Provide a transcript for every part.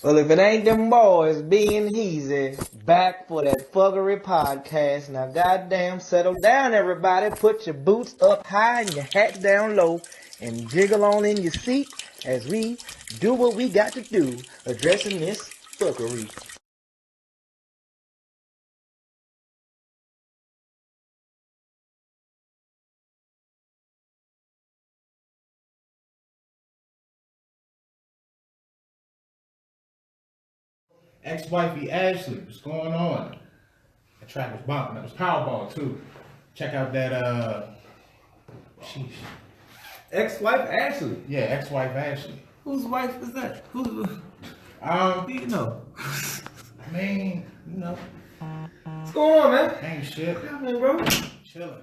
Well, if it ain't them boys being easy, back for that Phuckery podcast. Now, goddamn, settle down, everybody. Put your boots up high and your hats down low and jiggle on in your seat as we do what we got to do, addressing this fuckery. Ex-wifey Ashley, what's going on? That track was bumping. That was Powerball too. Check out that sheesh. Ex-wife Ashley. Yeah, ex-wife Ashley. Whose wife is that? Who do you know? I mean, you know, What's going on, man? ain't shit. What happening, bro? Chilling.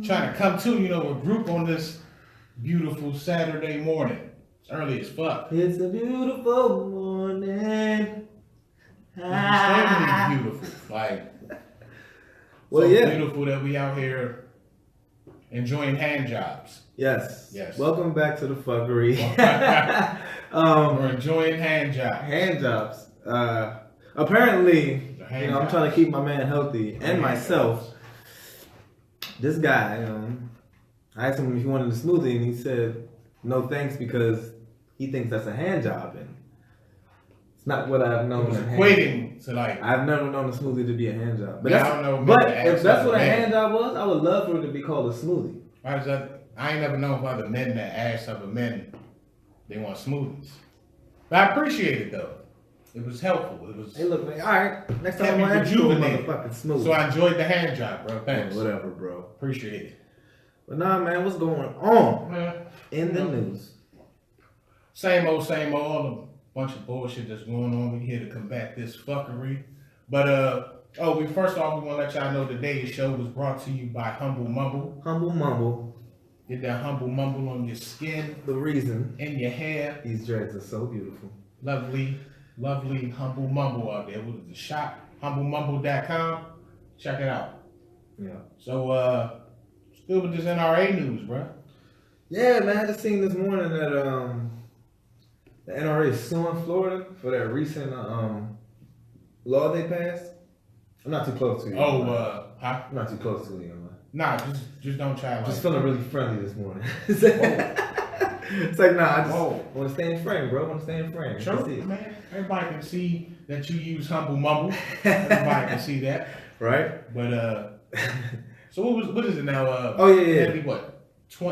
Trying to come to, a group on this beautiful Saturday morning. It's early as fuck. It's a beautiful morning. Extremely beautiful. Like, Well, so yeah. beautiful that we out here enjoying hand jobs. Yes. Yes. Welcome back to the fuckery. We're enjoying hand jobs. Hand jobs. Apparently, I'm trying to keep my man healthy and myself. This guy, I asked him if he wanted a smoothie, and he said no thanks because he thinks that's a hand job, and it's not what I've known. It was equating to like. I've never known a smoothie to be a hand job. But, Yeah, I don't know, but maybe if ask that's other what a men. hand job was, I would love for it to be called a smoothie. Why is that? I ain't never known of other men that ask other men they want smoothies. But I appreciate it though. It was helpful. It was. Hey, look, man. All right, next kept time me I'm going to do a rejuvenated. motherfucking smoothie. So I enjoyed the hand job, bro. Thanks. Whatever, bro. Appreciate it. But nah, man, what's going on Man, in the news? same old, a bunch of bullshit that's going on. We here to combat this fuckery. But first off, we want to let y'all know today's show was brought to you by Humble Mumble. Humble mumble. Get that humble mumble on your skin, The reason in your hair. these dreads are so beautiful. Lovely Humble Mumble out there. What is the shop? HumbleMumble.com. Check it out. Yeah. So, still with this NRA news, bro. Yeah, man. I just seen this morning that the NRA is suing Florida for that recent law they passed. I'm not too close to you. Huh? I'm not too close to you. Man. Nah, just don't try. I'm just feeling really friendly this morning. It's like, nah, I just want to stay in frame, bro. I want to stay in frame. Sure, That's it. man. Everybody can see that you use Humble Mumble. Everybody can see that. Right? But so what is it now? Oh, yeah. It'll be what?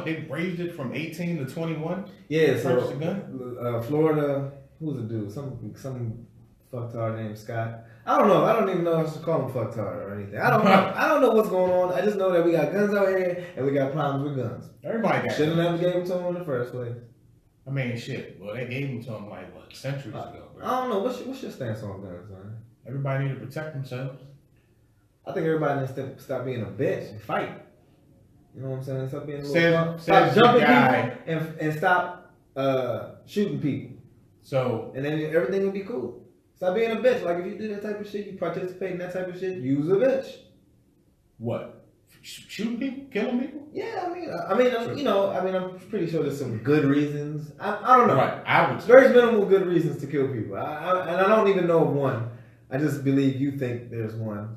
They raised it from 18 to 21. Yeah, Purchase so a gun? Florida, who's the dude? Some fucktard named Scott. I don't know. I don't even know if I should call him fucktard or anything. I don't know. I don't know what's going on. I just know that we got guns out here and we got problems with guns. Everybody got Shouldn't have gave them to him in the first place. I mean, shit. Well, they gave them to them like what, centuries ago, bro. I don't know. What's your stance on guns, man? Everybody need to protect themselves. I think everybody needs to stop being a bitch and fight. You know what I'm saying? Stop being a little Says stop the jumping guy. people and stop shooting people. So And then everything will be cool. Stop being a bitch. Like if you do that type of shit, you participate in that type of shit, use a bitch. what? Shooting people, killing people? Yeah, I'm pretty sure there's some good reasons. I don't know. Right. I would. Very minimal good reasons to kill people. And I don't even know of one. I just believe you think there's one.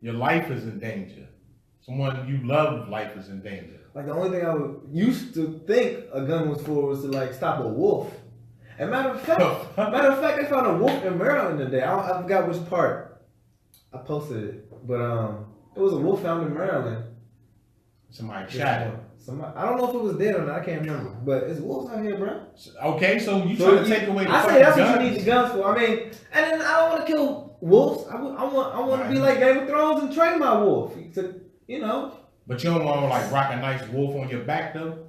Your life is in danger. Someone you love, life is in danger. Like the only thing I used to think a gun was for was to like stop a wolf. And matter of fact, they found a wolf in Maryland today. I forgot which part. I posted it, but it was a wolf found in Maryland. Somebody shot it. Somebody, I don't know if it was dead or not. I can't remember. But it's wolves out here, bro. Okay, so you trying to take away the I fucking say that's guns? what you need the guns for. I mean, and then I don't want to kill wolves. I want to be like Game of Thrones and train my wolf. To, But you don't want to like rock a nice wolf on your back though,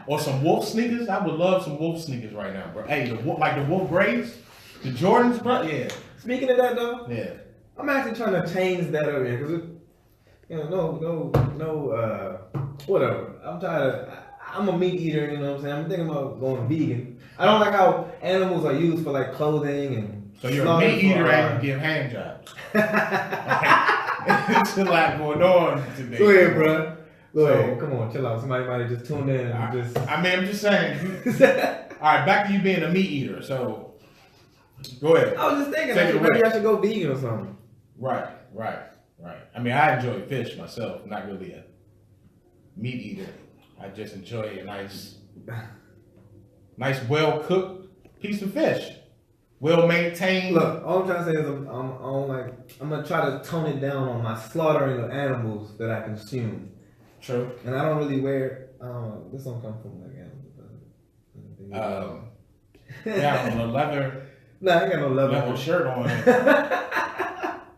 or some wolf sneakers. I would love some wolf sneakers right now, bro. Hey, the wolf grays, the Jordans, bro. Yeah. Speaking of that though, Yeah. I'm actually trying to change that over here because whatever. I'm tired of. I'm a meat eater, you know what I'm saying? I'm thinking about going vegan. I don't like how animals are used for like clothing and. So you're a meat eater and you give hand jobs. It's a lot going on today. Go ahead, bro. Go ahead, come on, chill out. Somebody might have just tuned in and just. I mean, I'm just saying. All right, back to you being a meat eater. So, go ahead. I was just thinking, maybe I should go vegan or something. Right. I mean, I enjoy fish myself. Not really a meat eater. I just enjoy a nice, well cooked piece of fish, well maintained. Look, all I'm trying to say is I'm gonna try to tone it down on my slaughtering of animals that I consume. True. And I don't really wear. This don't come from like animals. Yeah, on a leather. No, I ain't got no leather shirt on.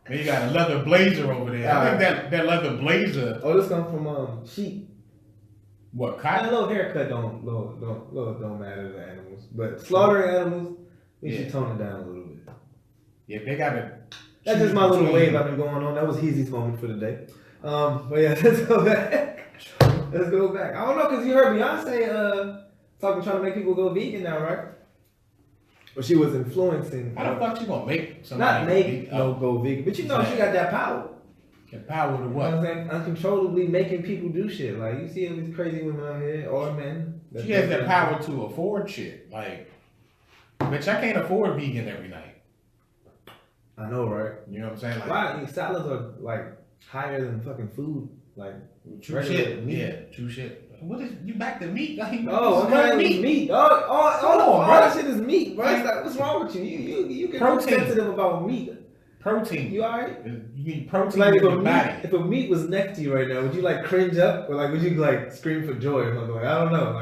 Then you got a leather blazer over there. I think that leather blazer. Oh, this comes from sheep. What cotton? A little haircut don't matter to animals, but slaughtering animals, we should tone it down a little bit. Yeah, they got to. That's just my little wave I've been going on. That was Heezy's moment for the day. But yeah, let's go back. Let's go back. I don't know, because you heard Beyonce trying to make people go vegan now, right? Or she was influencing. How the fuck she gonna make somebody go vegan? But you know she got that power. That power to what? You know what I'm saying? Uncontrollably making people do shit. Like, you see these crazy women out here, or men. She has that power to afford shit. Like, bitch, I can't afford vegan every night. I know, right? You know what I'm saying? Like, right, salads are like higher than fucking food. Like, true shit. Meat. Yeah, true shit. What is you back to meat? Like, I'm trying meat. All that shit is meat, bro. Like, what's wrong with you? You get sensitive about meat. Protein. You alright? You need protein like in your body. If a meat was next to you right now, would you like cringe up, or like would you like scream for joy or something? Like, I don't know.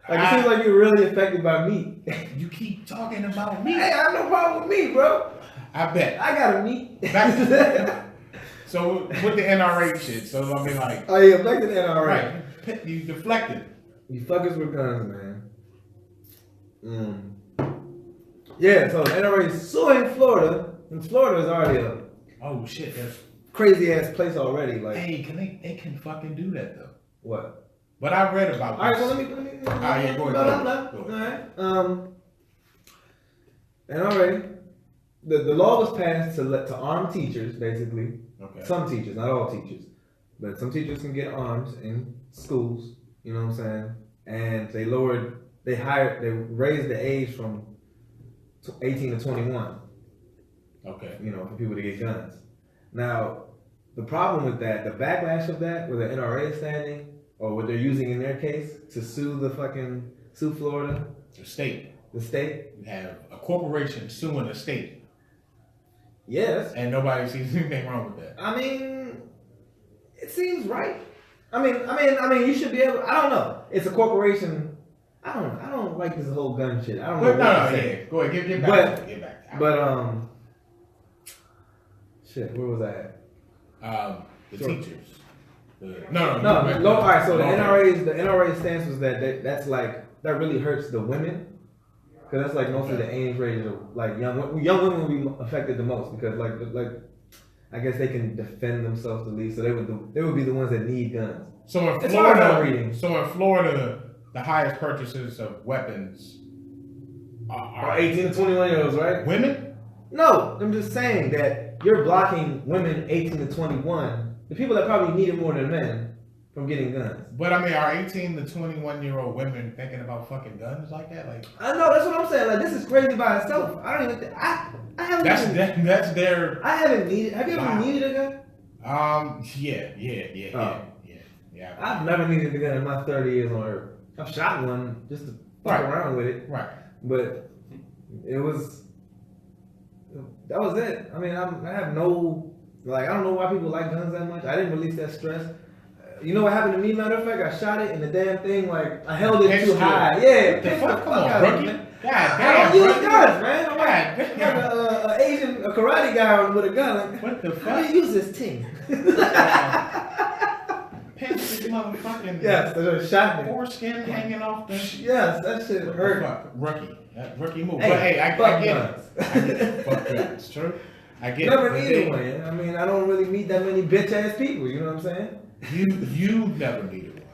Like it seems like you're really affected by meat. You keep talking about meat. Hey, I have no problem with meat, bro. I bet. I got a meat. So with the NRA shit, so I mean like. Oh yeah, back to the NRA. Right. You deflected. You fuckers with guns, man. Yeah, so the NRA is suing Florida. And Florida is already oh shit, that's crazy ass place already. Like, hey, they can fucking do that though. What? But I read about this. All right, so let me. Yeah, go ahead. All right. And already, the law was passed to arm teachers, basically. Okay. Some teachers, not all teachers, but some teachers can get arms in schools. You know what I'm saying? And they raised the age from 18 to 21. Okay. You know, for people to get guns. Now, the problem with that, the backlash of that, where the NRA is standing, or what they're using in their case to sue Florida. The state. You have a corporation suing a state. Yes. And nobody sees anything wrong with that. I mean, it seems right. I mean, you should be able. I don't know. It's a corporation. I don't like this whole gun shit. I don't know. Yeah. Go ahead. Get back. But shit. Where was I at? The teachers. No. All right. So the NRA stance was that really hurts the women, because that's like mostly the age range of like young women will be affected the most, because like I guess they can defend themselves the least, so they would be the ones that need guns. So in Florida, the highest purchases of weapons are 18 to 21-year-olds, right? Women? No, I'm just saying that you're blocking women 18 to 21, the people that probably need it more than men, from getting guns. But I mean, are 18 to 21-year-old women thinking about fucking guns like that? Like, I know, that's what I'm saying. Like, this is crazy by itself. I don't even. I haven't. That's their. I haven't needed. Have you ever needed a gun? Yeah. I've never needed a gun in my 30 years on Earth. I've shot one just to fuck around with it. Right. But that was it. I mean, I have no, like, I don't know why people like guns that much. I didn't release that stress. You know what happened to me, matter of fact? I shot it and the damn thing, like, I held it too high. Yeah, the fuck out of me. God damn, I don't use guns, man. I'm like an Asian karate guy with a gun. Like, what the fuck? How do you use this thing? Pinch this motherfucking. Yes, they shot me. Foreskin hanging off the. Yes, that shit hurt. Rookie move. Hey, but hey, I get guns. it. Fuck guns. True. I get never needed one. I mean, I don't really meet that many bitch ass people. You know what I'm saying? You never needed one.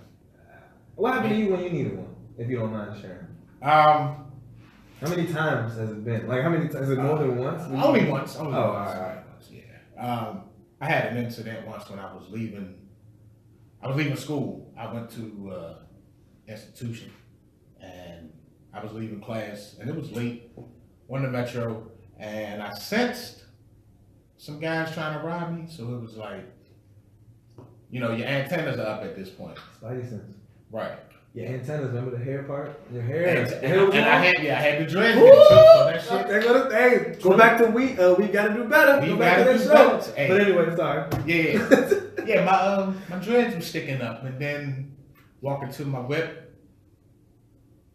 What happened to you when you needed one? If you don't mind sharing. How many times has it been? Like, how many times? Is it more than once? Only once. All right. All right. Yeah. I had an incident once when I was leaving I was leaving school. I went to institution, and I was leaving class, and it was late on the metro, and I sensed some guys trying to rob me. So it was like, you know, your antennas are up at this point. Spidey sense. Right. Your antennas, remember the hair part? Your hair. And I had the dreads. So that shit. Hey, go back to we gotta do better. We go back to gotta that do show. better. Hey. But anyway, sorry. Yeah. My dreads were sticking up, and then walking to my whip,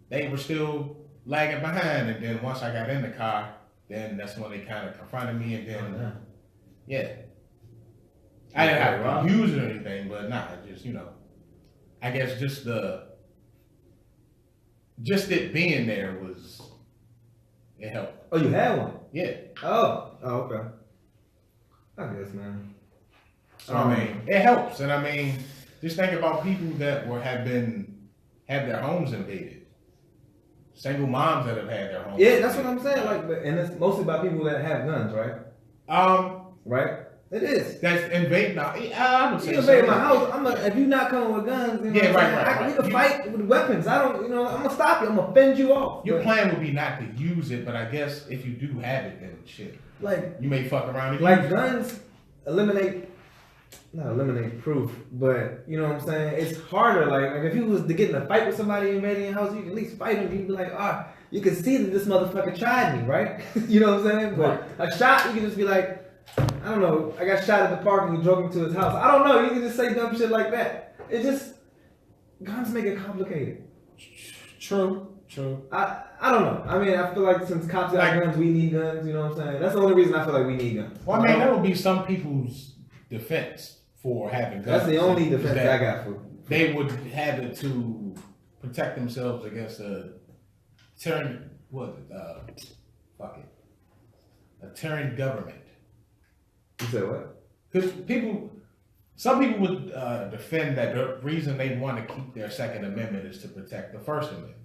they were still lagging behind. And then once I got in the car, then that's when they kind of confronted me, and then I didn't have to use it or anything, but just, you know, I guess just it being there it helped. Oh, you had one? Yeah. Oh, okay. I guess, man. So I mean, it helps, and I mean, just think about people that have their homes invaded. Single moms that have had their homes. Yeah, that's what I'm saying. Like, and it's mostly about people that have guns, right? Right. It is. That's invading. I would say you invade my house. If you're not coming with guns, you know right. We can fight with weapons. I'm gonna stop you. I'm gonna fend you off. Your plan would be not to use it, but I guess if you do have it, then shit. Like, you may fuck around and like guns not eliminate proof, but you know what I'm saying? It's harder. Like if you was to get in a fight with somebody invading your house, you can at least fight him. You can be like, you can see that this motherfucker tried me, right? You know what I'm saying? But a shot, you can just be like, I don't know, I got shot at the park and he drove me to his house. I don't know, you can just say dumb shit like that. It just, guns make it complicated. True. I don't know. I mean, I feel like since cops got guns, we need guns, you know what I'm saying? That's the only reason I feel like we need guns. Well, I mean, that would be some people's defense for having guns. That's the only defense I got for. They would have it to protect themselves against a tyranny government. You said what? Because some people would defend that the reason they want to keep their Second Amendment is to protect the First Amendment.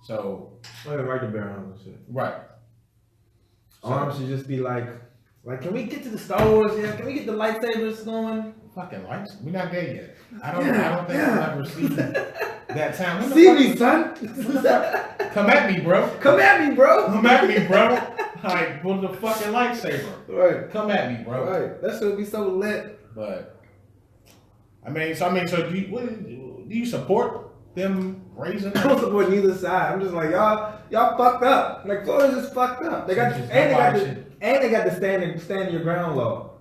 So, right to bear arms and shit. Right. Arms should just be like, can we get to the Star Wars yet? Can we get the lightsabers going? Fucking lights? We're not there yet. I don't think I'll ever see that time. See me, son. Come at me, bro. Come at me, bro. Like, with the fucking lightsaber. Right. Come at me, bro. Right. That should be so lit. But, so do you support them raising? I don't support neither side. I'm just like, y'all fucked up. Like, Florida's just fucked up. They got the stand your ground law.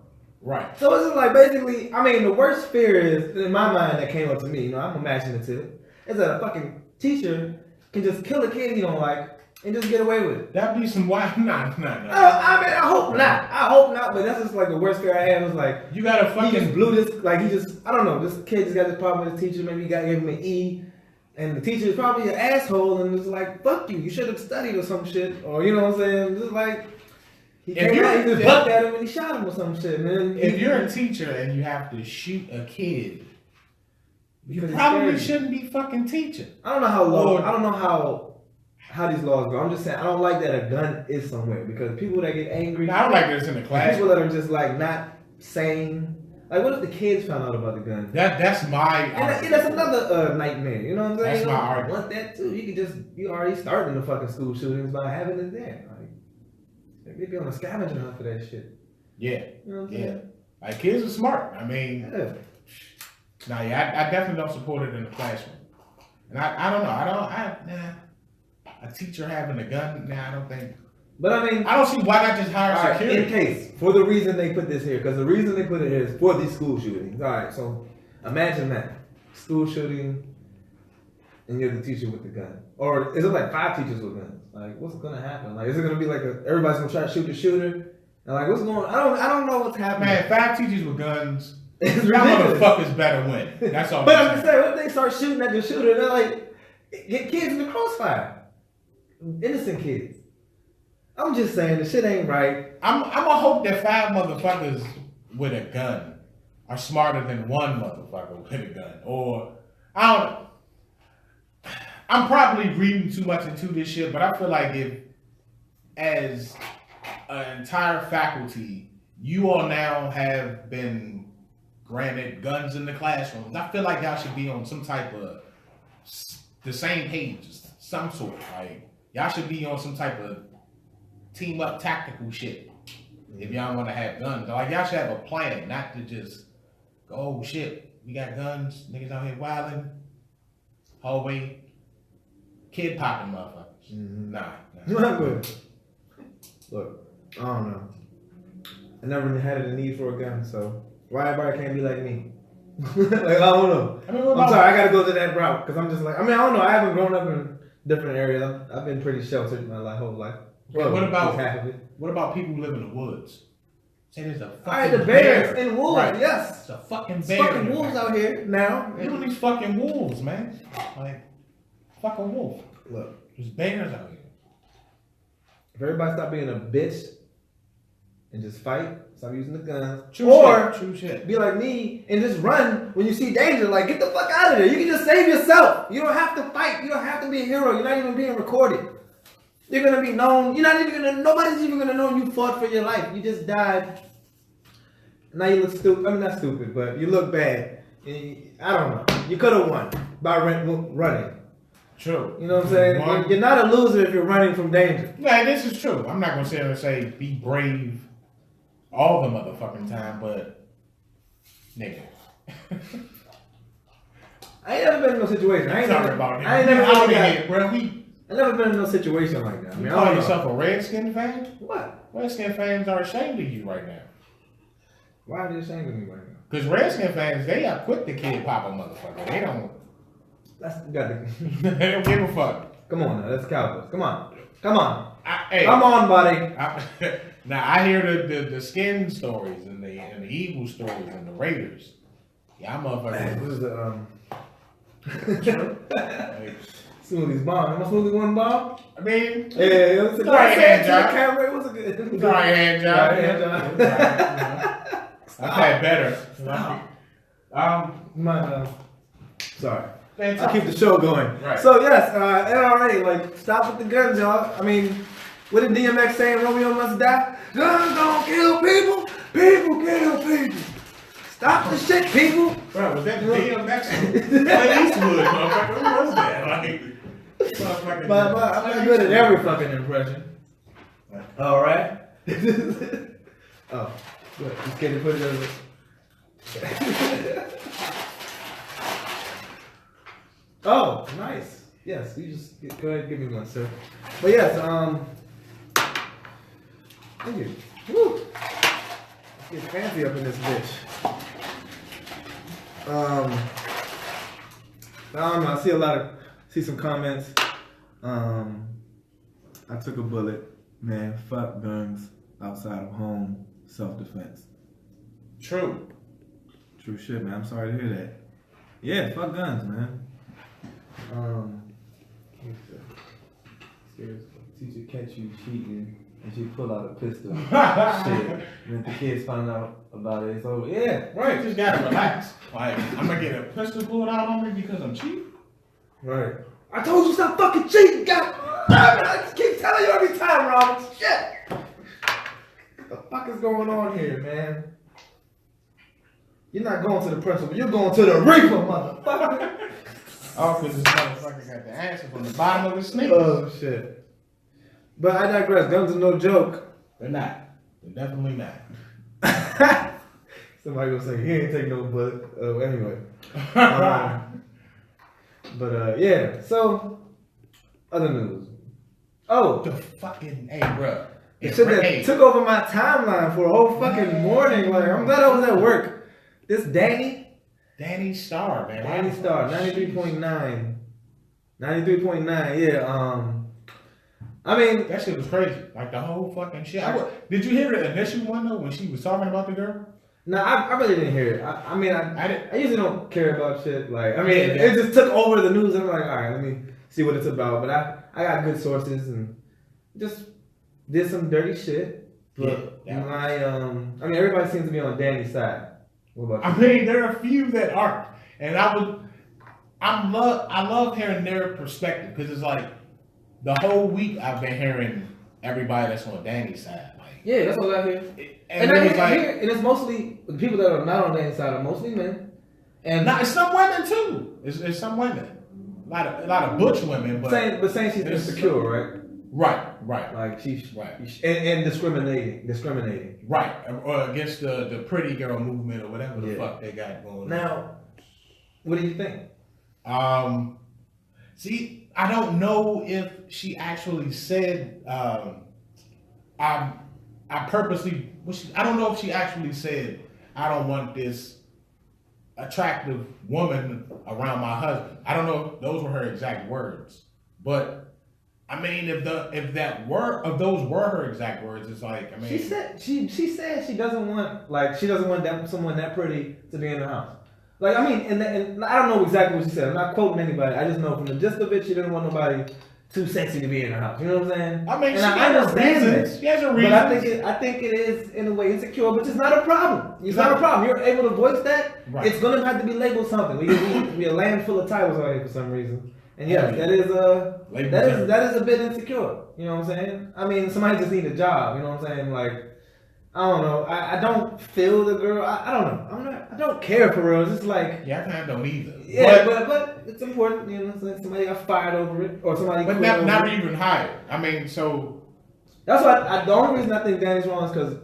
Right. So it's just like, basically, I mean, the worst fear is, in my mind, that came up to me, you know, I'm imaginative, is that a fucking teacher can just kill a kid you don't like and just get away with it. That'd be some wild. Nah. I mean, I hope not. But that's just like the worst fear I had was like, you got to fucking he just blew this. Like I don't know. This kid just got this problem with his teacher. Maybe he gave him an E, and the teacher is probably an asshole and was like, "Fuck you. You should have studied or some shit." Or you know what I'm saying? Just like he just bucked at him and he shot him or some shit. And then if you're a teacher and you have to shoot a kid, you probably shouldn't be fucking teaching. I don't know how these laws go. I'm just saying I don't like that a gun is somewhere because people that get angry. I don't like this in the class. People that are just like not sane. Like what if the kids found out about the gun? That's my. And that's another nightmare. You know what I'm saying? That's my argument. Want that too? You already starting the fucking school shootings by having it there. Like they be on a scavenger hunt for that shit. Yeah. You know what I'm saying? Like kids are smart. I mean. Yeah. I definitely don't support it in the classroom. And I don't know. A teacher having a gun? I don't think. But I mean, I don't see why not just hire security. In case, for the reason they put this here, because the reason they put it here is for these school shootings. All right, so imagine that school shooting, and you're the teacher with the gun, or is it like 5 teachers with guns? Like, what's gonna happen? Like, is it gonna be like everybody's gonna try to shoot the shooter? And like, what's going? I don't know what's happening. Man, 5 teachers with guns. It's y'all ridiculous. motherfuckers better win. That's all. But I'm just saying, what if they start shooting at the shooter? They're like, get kids in the crossfire. Innocent kids. I'm just saying the shit ain't right. I'm gonna hope that 5 motherfuckers with a gun are smarter than 1 motherfucker with a gun. Or I'm probably reading too much into this shit, but I feel like if as an entire faculty, you all now have been granted, guns in the classrooms. I feel like y'all should be on some type of the same page, some sort. Like y'all should be on some type of team up tactical shit. If y'all want to have guns, like y'all should have a plan, not to just go, oh shit, we got guns, niggas out here wilding, hallway, kid popping motherfuckers. Mm-hmm. Nah. Look, I don't know. I never really had a need for a gun, so why everybody can't be like me? Like, I don't know. I mean, I'm sorry, I gotta go to that route because I'm just like, I don't know. I haven't grown up in different areas. I've been pretty sheltered my whole life. Well, what about half of it? What about people who live in the woods? Say there's a fucking Alright, the bears and wolves, right. yes. It's a fucking It's bear. fucking wolves out here now. You know these fucking wolves, man. Like, fuck a wolf. Look, There's bears out here. if everybody stop being a bitch and just fight, stop using the guns, True shit. be like me and just run when you see danger. Like, get the fuck out of there. You can just save yourself. You don't have to fight. You don't have to be a hero. You're not even being recorded. You're gonna be known. You're not even gonna. Nobody's even gonna know you fought for your life. You just died. Now you look stupid. I mean, not stupid, but you look bad. I don't know. You could have won by running. True. You know what I'm saying? You're not a loser if you're running from danger. Yeah, this is true. I'm not gonna sit here and say be brave all the motherfucking time, but nigga. I ain't never been in no situation. I ain't never been in no situation like that. I mean, you call yourself a Redskin fan? What? Redskin fans are ashamed of you right now. Why are they ashamed of me right now? Because Redskin fans, they are quick to kid pop a motherfucker. They don't. They don't give a fuck. Come on now, that's Cowboys. Come on. Come on, buddy. Now I hear the skin stories and the evil stories and the Raiders. Yeah, I'm motherfuckers. This is the Smoothie's bomb. Am I Smoothie one bomb? I mean, yeah, it was a good hand job. Camera. It was a good Right hand job. Right hand job. I've had better. Sorry. I keep the show going. Right. So yes, NRA, like, stop with the guns, y'all. I mean, what did DMX say in Romeo Must Die? Guns don't kill people. People kill people. Stop the shit, people. Bro, was that DMX? Clint Eastwood, motherfucker. Who was that? Like, but I'm good at every fucking impression. All right. Oh, good. Just kidding. Put it over. Oh, nice. Yes, you just go ahead and give me one, sir. But yes, thank you. Woo. Let's get fancy up in this bitch. I don't know. I see some comments. I took a bullet. Man, fuck guns outside of home self-defense. True shit, man. I'm sorry to hear that. Yeah, fuck guns, man. Teacher catch you cheating and she pull out a pistol. Shit. And if the kids find out about it, it's over. Yeah, right. Just gotta relax. Like, I'm gonna get a pistol pulled out on me because I'm cheating. Right. I told you stop fucking cheating, God. I just keep telling you every time, Robert. Shit. What the fuck is going on here, man? You're not going to the principal. You're going to the Reaper, motherfucker. Oh, because this motherfucker got the answer from the bottom of his sneakers. Oh, shit. But I digress. Guns are no joke. They're not. They're definitely not. Somebody gonna say, he ain't take no bullet. Anyway. Yeah. So, other news. Oh. The fucking, hey, bro. The shit that took over my timeline for a whole fucking morning. Like, I'm glad I was at work. This Danny Starr, man. Danny Starr, 93.9. 93.9, yeah. I mean, that shit was crazy. Like the whole fucking shit. Did you hear the initial one though when she was talking about the girl? No, I really didn't hear it. I usually don't care about shit. Like, I mean, it just took over the news. I'm like, all right, let me see what it's about. But I got good sources and just did some dirty shit. But everybody seems to be on Danny's side. What about you? I mean, there are a few that aren't, and I love hearing their perspective because it's like the whole week I've been hearing everybody that's on Danny's side. Like, Yeah, that's what I hear. And it's mostly the people that are not on Danny's side are mostly men. And it's some women too. It's some women. A lot of butch women, but saying she's insecure, right? Right. Like she's right and discriminating. Right, or against the pretty girl movement or whatever the fuck they got going on. Now, what do you think? See, I don't know if she actually said. I purposely. I don't know if she actually said, "I don't want this attractive woman around my husband." I don't know if those were her exact words, but I mean, if those were her exact words, it's like, I mean, she said she doesn't want someone that pretty to be in the house. Like, I mean, and I don't know exactly what she said. I'm not quoting anybody. I just know from the gist of it, she didn't want nobody too sexy to be in her house. You know what I'm saying? I mean, and I understand that. She has a reason. But I think it is in a way insecure, but it's not a problem. It's not a problem. You're able to voice that. Right. It's gonna have to be labeled something. We a land full of titles out here for some reason. And yeah, that is a bit insecure. You know what I'm saying? I mean, somebody just need a job. You know what I'm saying? Like, I don't know. I don't feel the girl. I don't know. I don't care for real. It's just like, yeah, I kind of don't either. Yeah, but it's important. You know, like somebody got fired over it, or somebody. But not even hired. I mean, so that's why the only reason I think Danny's wrong is because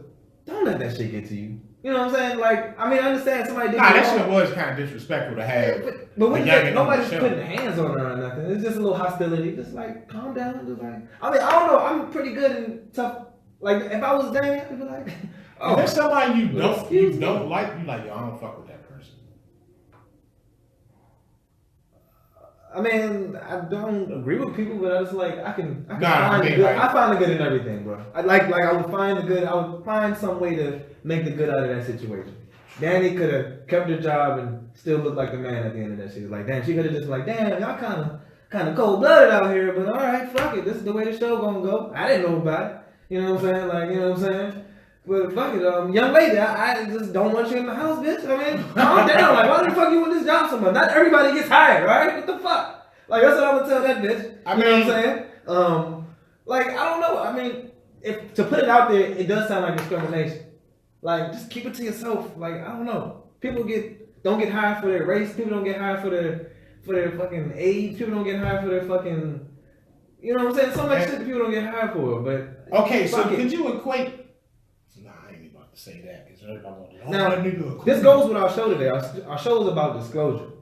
don't let that shit get to you. You know what I'm saying? Like, I mean, I understand somebody did. That shit was kind of disrespectful to have. But when nobody's putting hands on her or nothing. It's just a little hostility. Just like, calm down. Just like, I mean, I don't know. I'm pretty good and tough. Like, if I was Danny, I'd be like, oh, if there's somebody you don't like, you like, yo, I don't fuck with that person. I mean, I don't agree with people, but I was like, I find the good in everything, bro. I would find the good. I would find some way to make the good out of that situation. Danny could have kept her job and still looked like the man at the end of that shit. Like, damn, she could have just like, damn, y'all kind of cold blooded out here, but all right, fuck it, this is the way the show gonna go. I didn't know about it. You know what I'm saying? Like, you know what I'm saying? But fuck it, young lady, I just don't want you in the house, bitch. I mean, calm down. Like, why the fuck you want this job so much? Not everybody gets hired, right? What the fuck? Like, that's what I'm gonna tell that bitch. You know what I'm saying? Like, I don't know. I mean, if to put it out there, it does sound like discrimination. Like, just keep it to yourself. Like, I don't know. People don't get hired for their race. People don't get hired for their fucking age. People don't get hired for their fucking. You know what I'm saying? So much shit that people don't get hired for. But okay, so could you equate? Nah, I ain't about to say that because everybody want to. Now, this goes with our show today. Our show is about disclosure,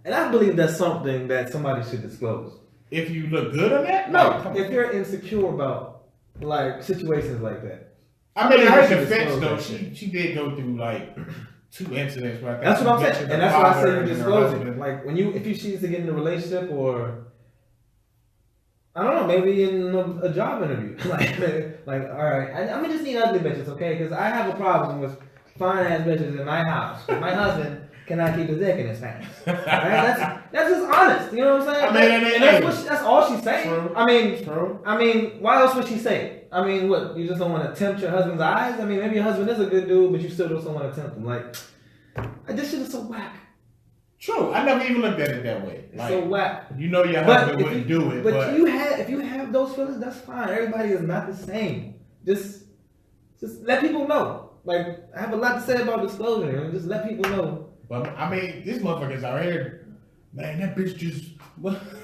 and I believe that's something that somebody should disclose. If you look good on that, no. If you're insecure about like situations like that. I mean, in her defense, though, she did go through like 2 incidents. Where that's what I'm saying, and that's why I say you disclose it. Like if she needs to get in a relationship or. I don't know, maybe in a job interview. like, all right, I just need ugly bitches, okay? Because I have a problem with fine ass bitches in my house. My husband cannot keep his dick in his pants. Right? That's just honest. You know what I'm saying? I mean, that's all she's saying. True. I mean, why else would she say it? I mean, what? You just don't want to tempt your husband's eyes? I mean, maybe your husband is a good dude, but you still don't want to tempt him. Like, this shit is so whack. True, I never even looked at it that way. Like, so whack. You know your husband wouldn't do it. But if you have those feelings, that's fine. Everybody is not the same. Just let people know. Like, I have a lot to say about disclosure, and just let people know. But I mean, these motherfuckers out here, man, that bitch just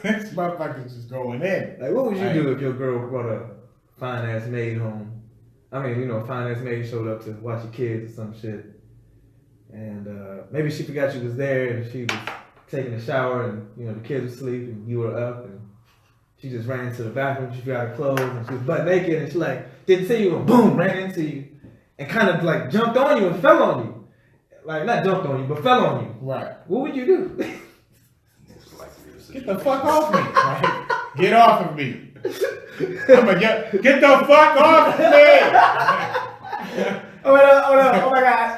this motherfucker's just going in. Like, what would you do if your girl brought a fine ass maid home? I mean, you know, a fine ass maid showed up to watch your kids or some shit. And maybe she forgot you was there, and she was taking a shower, and you know the kids were asleep, and you were up, and she just ran to the bathroom. She forgot her clothes, and she was butt naked, and she like didn't see you, and boom, ran into you, and kind of like jumped on you and fell on you, like not jumped on you, but fell on you. Right. What would you do? Get the fuck off me! Right? Get off of me! Get the fuck off me! Oh my god!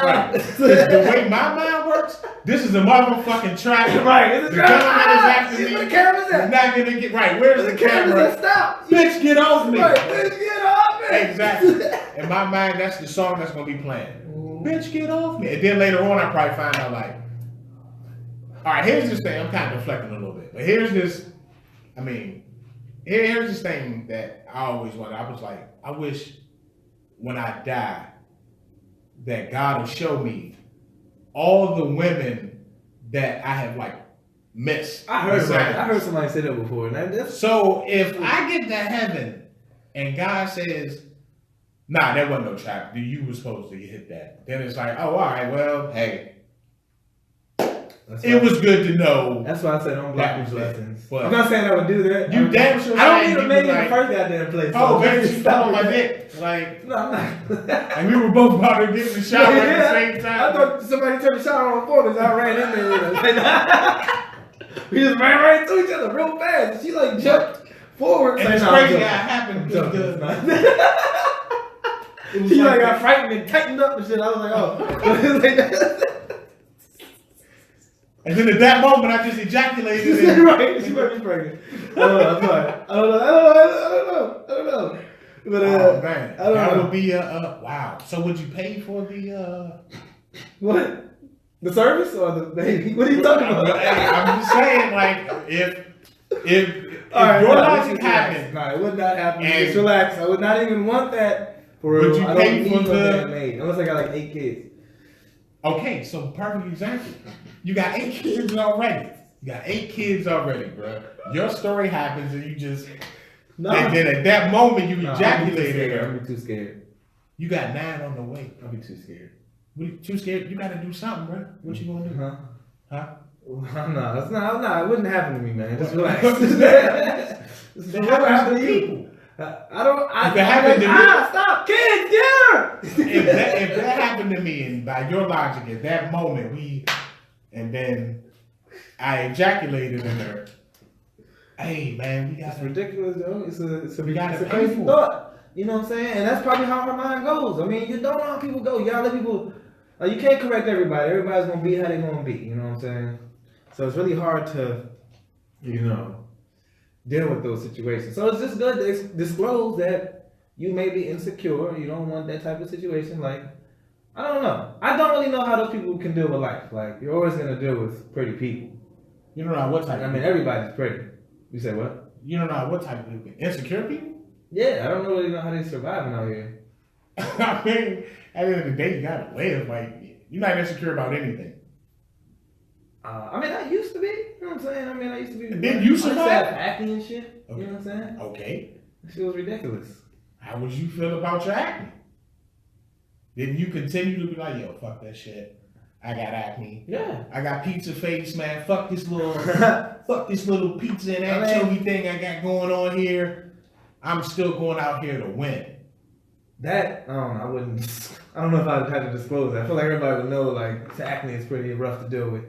Right. The way my mind works, this is a motherfucking trap. Right, it's a trap. Where the camera's at? Not gonna get right. Where's the camera? Stop! Bitch, get off me! Right, bitch, get off me! Exactly. In my mind, that's the song that's gonna be playing. Bitch, get off me! And then later on, I probably find out like, all right, here's this thing. I'm kind of deflecting a little bit, but here's this. I mean, Here's this thing that I always wanted. I was like, I wish when I die that God will show me all the women that I have like missed. I heard somebody say that before. So if I get to heaven and God says, nah, that wasn't no trap. You were supposed to hit that. Then it's like, oh, all right, well, hey. It was good to know. That's why I said don't block these blessings. But I'm not saying I would do that. You damn sure. I don't need a man in the first goddamn place. Oh, baby, you fell on my dick. Like, no, I'm not. And we were both about to get in the shower at the same time. I thought somebody turned the shower on for us. I ran in there. We just ran right into each other real fast. She like jumped forward. And it's crazy how it happened. She like got frightened and tightened up and shit. I was like, oh. And then at that moment, I just ejaculated. And, right, she might be pregnant. I don't know. I'm sorry. I don't know. But man, that would be wow. So would you pay for the what? The service or the baby? What are you talking about? I'm just saying, like, if right, your logic happened, no, it would not happen. Just relax. I would not even want that for real. Would you pay for the maid unless I got like 8 kids? Okay, so perfect example. You got 8 kids already. You got 8 kids already, bro. Your story happens and you just and then at that moment you ejaculated her. I'd be too scared. You got 9 on the way. I'd be too scared. Too scared? You gotta do something, bro. What you gonna do? Huh? I'm not. It wouldn't happen to me, man. Just relax. It happens to people. I don't. If it happened to me, stop, kids, yeah. if that happened to me, and by your logic, at that moment and then I ejaculated in her. Hey, man, we got. It's ridiculous, though. It's a crazy crazy thought. You know what I'm saying? And that's probably how her mind goes. I mean, you don't know how people go. You gotta let people. Like, you can't correct everybody. Everybody's gonna be how they're gonna be. You know what I'm saying? So it's really hard to, deal with those situations. So it's just good to disclose that you may be insecure. You don't want that type of situation. Like, I don't know. I don't really know how those people can deal with life. Like, you're always gonna deal with pretty people. You don't know what type. I mean, everybody's pretty. You say what? You don't know what type of people. Insecure people? Yeah, I don't really know how they surviving out here. I mean, at the end of the day, you gotta live. Like, you're not insecure about anything. I mean, I used to be. You know what I'm saying? I mean, I used to be. Did you survive? Acne and shit. Okay. You know what I'm saying? Okay. That shit was ridiculous. How would you feel about your acne? Didn't you continue to be like, yo, fuck that shit? I got acne. Yeah. I got pizza face, man. Fuck this little pizza and anchovy thing I got going on here. I'm still going out here to win. That, I don't know, I don't know if I'd have to disclose that. I feel like everybody would know, like, acne is pretty rough to deal with.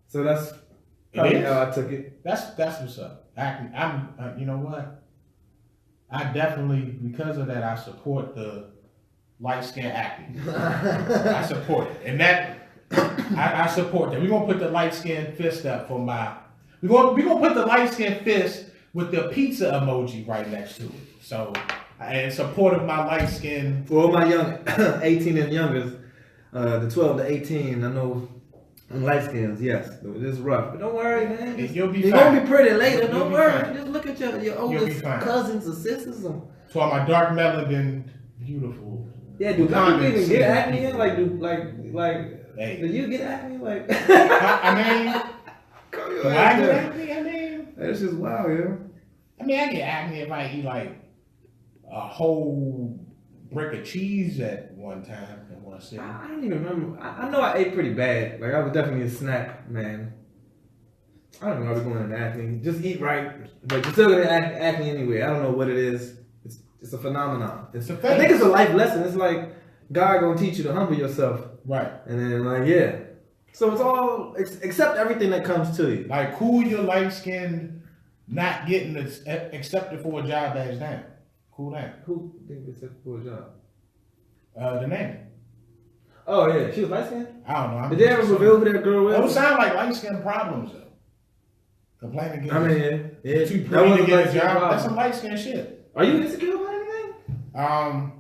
So that's probably how I took it. That's what's up. Acne, you know what? I definitely, because of that, I support the light skin acne. I support it. And that, I support that. We're going to put the light skin fist up for we're going to put the light skin fist with the pizza emoji right next to it. So, in support of my light skin. For all my young 18 and youngers, the 12 to 18, I know light skins, yes, it is rough. But don't worry, man. You'll be fine. You're going to be pretty later. Don't worry. Fine. Just look at your oldest cousins or sisters. To all my dark melanin, beautiful. Yeah, do people even get acne? Hey. Do you get acne? Like, I mean, do I get acne? I mean, that's just wild, yeah. I mean, I get acne if I eat like a whole brick of cheese at one time in one sitting. I don't even remember. I know I ate pretty bad. Like, I was definitely a snack man. I don't know how we're going into acne. Just eat right, but you're still gonna acne anyway. I don't know what it is. It's a phenomenon. It's a thing. I think it's a life lesson. It's like God gonna teach you to humble yourself. Right. And then like, yeah. So it's all, accept everything that comes to you. Like, cool your light skin not getting accepted for a job that's down. Cool down. Who think accepted for a job? The nanny. Oh yeah, she was light skinned? I don't know. Did they ever reveal who that girl was? Those sound like light skin problems though. Complaining against. I mean, yeah. Too pretty to get a job. That's some light skin shit. Are you insecure about anything?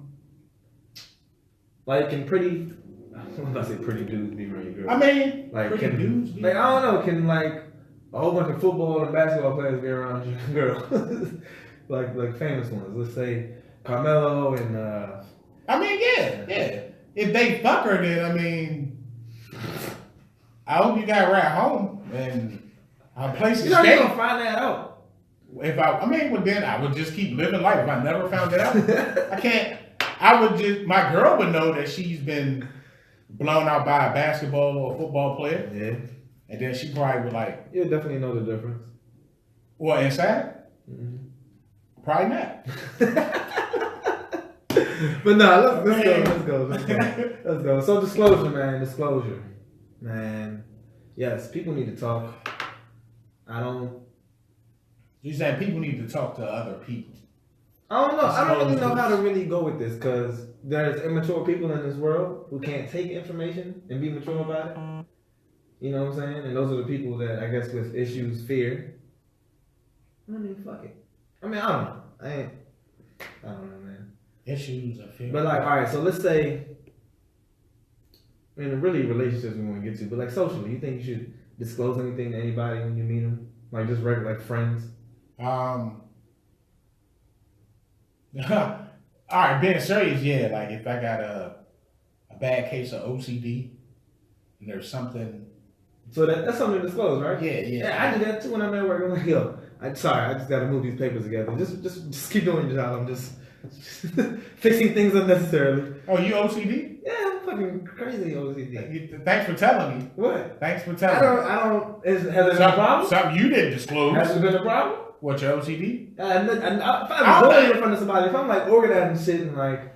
Like, can pretty, I'm not say pretty dudes be really girls. I mean, like, pretty dudes be. Like, I don't know, can like a whole bunch of football and basketball players be around your girl, like famous ones. Let's say Carmelo and. I mean, yeah. If they fuck her, then I mean, I hope you got her at home and a place to You're not stay. gonna find that out. If well, then I would just keep living life. If I never found it out, I can't. I would just. My girl would know that she's been blown out by a basketball or football player. Yeah. And then she probably would like. You'll definitely know the difference. Well, inside? Mm-hmm. Probably not. But no, let's go. So disclosure, man. Yes, people need to talk. You saying people need to talk to other people? I don't know. I don't really know how to really go with this because there's immature people in this world who can't take information and be mature about it. You know what I'm saying? And those are the people that I guess with issues fear. I mean, fuck it. I mean, I don't know. I don't know, man. Issues of fear. But like, all right. So let's say, I mean, really relationships we want to get to, but like socially, you think you should disclose anything to anybody when you meet them, like just regular like friends? All right, being serious, yeah. Like if I got a bad case of OCD and there's something. So that's something to disclose, right? Yeah. I do that too when I'm at work. I'm like, yo, I just got to move these papers together. Just keep doing your job. I'm just fixing things unnecessarily. Oh, you OCD? Yeah, I'm fucking crazy OCD. Thanks for telling me. What? Thanks for telling me. I don't. Has there been a problem? Something you didn't disclose. Has there been a problem? What, your OCD? If I'm going in front of somebody, if I'm like organizing shit and like,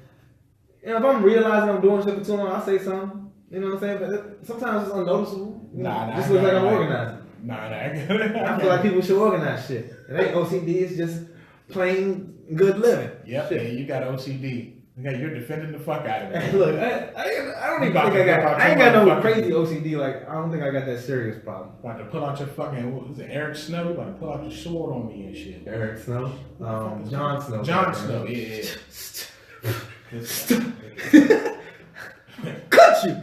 you know, if I'm realizing I'm doing shit for too long, I'll say something. You know what I'm saying? But sometimes it's unnoticeable. Nah. Just looks like I'm organizing. Nah. I feel like people should organize shit. It ain't OCD. It's just plain good living. Yep. Shit. Yeah, you got OCD. You're defending the fuck out of it. Look, I don't even think I ain't got no crazy OCD. Like I don't think I got that serious problem. About to pull out your fucking, what was it, Eric Snow? You about to pull out your sword on me and shit. Eric Snow? Jon Snow. Jon Snow, yeah. Cut you!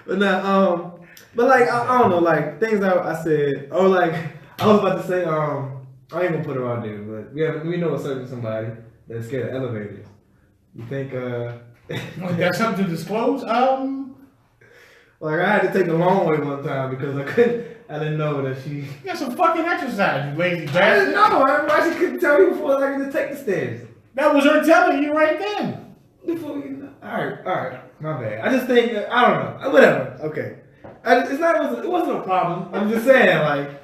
But now, but like, I don't know, like, things I said, or like, I was about to say, I ain't gonna put her out there, but we know a certain somebody that's scared of elevators. You think, That's something to disclose? Like, I had to take a long way one time because I didn't know that she. You got some fucking exercise, you lazy I bastard. didn't know. Why she couldn't tell me before I could take the stairs? That was her telling you right then. Before you know. All right, my bad. I just think I don't know. Whatever. Okay. It wasn't a problem. I'm just saying,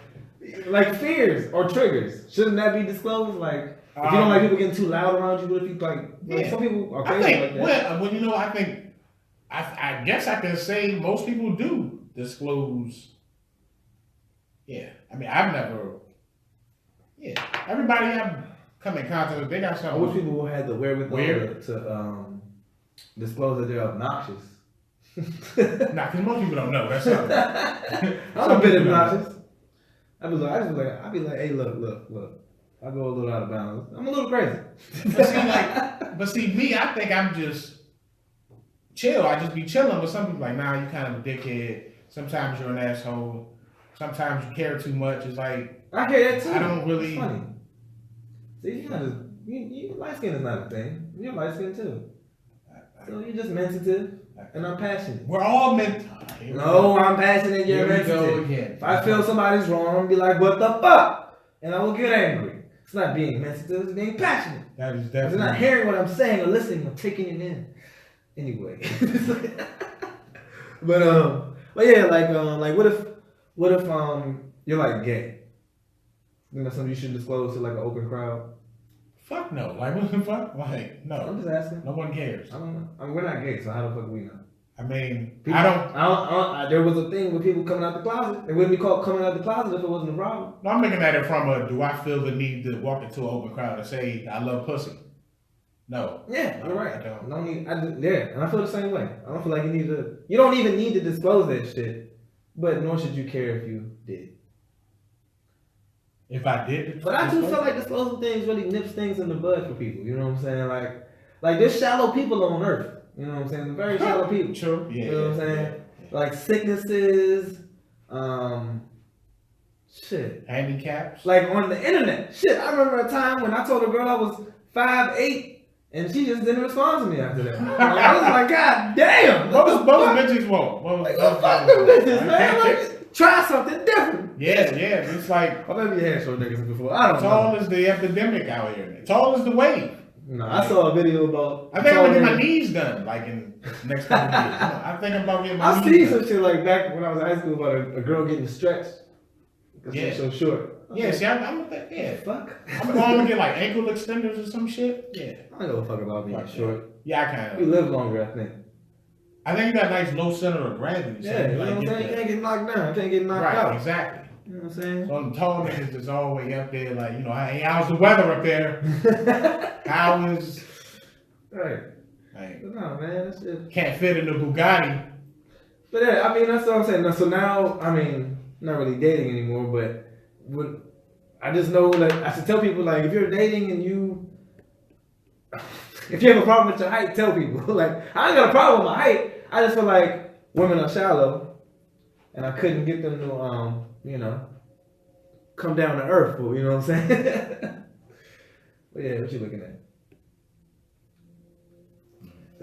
like fears or triggers. Shouldn't that be disclosed? Like, if you don't like people getting too loud around you, what if you like some people are crazy like that? Well, you know, I guess I can say most people do disclose. Yeah, I mean, I've never. Yeah, everybody I've come in contact with, they got something. I wish people had the wherewithal to disclose that they're obnoxious. Nah, because most people don't know. That's something. I'm a bit obnoxious. I'd be like, hey, look. I go a little out of bounds. I'm a little crazy. But see, me, I think I'm just chill. I just be chilling. But some people like, nah, you kind of a dickhead. Sometimes you're an asshole. Sometimes you care too much. It's like I hear that too. I don't really. It's funny. See, you light skin is not a thing. You're light skin too. So you're just sensitive, and I'm passionate. We're all meant. No, I'm passionate. You're Here we go sensitive. again. If I feel somebody's wrong, I'll be like, "What the fuck?" And I will get angry. It's not being sensitive. It's being passionate. That is It's definitely not hearing what I'm saying or listening or taking it in. Anyway. But yeah, like what if you're like gay? You know, something you should disclose to like an open crowd. Fuck no. Like what the fuck? Like no. I'm just asking. No one cares. I don't know. I mean, we're not gay, so how the fuck we know? I mean, People, there was a thing with people coming out the closet. It wouldn't be called coming out the closet if it wasn't a problem. No, I'm looking at it from a, do I feel the need to walk into an open crowd and say, I love pussy? No. Yeah, you're right. I don't. And I feel the same way. I don't feel like you don't even need to disclose that shit, but nor should you care if you did. If I did. But I do feel like disclosing things really nips things in the bud for people. You know what I'm saying? Like there's shallow people on earth. You know what I'm saying? Very shallow people. True. Yeah. You know what I'm saying? Like sicknesses, Shit. Handicaps. Like on the internet. Shit, I remember a time when I told a girl I was 5'8", and she just didn't respond to me after that. Like, I was like, God damn. Most bitches won't. Like, fuck them bitches, man. Like, try something different. Yeah. It's like. Or maybe you had short niggas before. I don't know. Tall is the epidemic out here. Tall is the wave. No, I saw a video about. I think I'm gonna get my knees done, like in the next couple of years. I think I'm about to get my I knees see done. some shit like back when I was in high school about a girl getting stretched because she's so short. Yeah, see, I'm with that. Yeah, Fuck. I'm gonna get like ankle extenders or some shit. Yeah. I don't give a fuck about being short. Yeah, I kind We of. live longer, I think. I think you got a nice low center of gravity. So Yeah, you know like, what I'm saying? You can't get knocked down. You can't get knocked right, out. exactly. You know what I'm saying? So the tall niggas is all the way up there, like, you know, hey, how's the weather up there? How is. Right. Like, But no, man, that's it. can't fit in the Bugatti. But yeah, I mean, that's what I'm saying. So now, I mean, not really dating anymore, but what I just know, like, I should tell people, like, if you're dating and if you have a problem with your height, tell people. Like, I ain't got a problem with my height. I just feel like women are shallow, and I couldn't get them to, you know, come down to earth. You know what I'm saying? But yeah, what you looking at?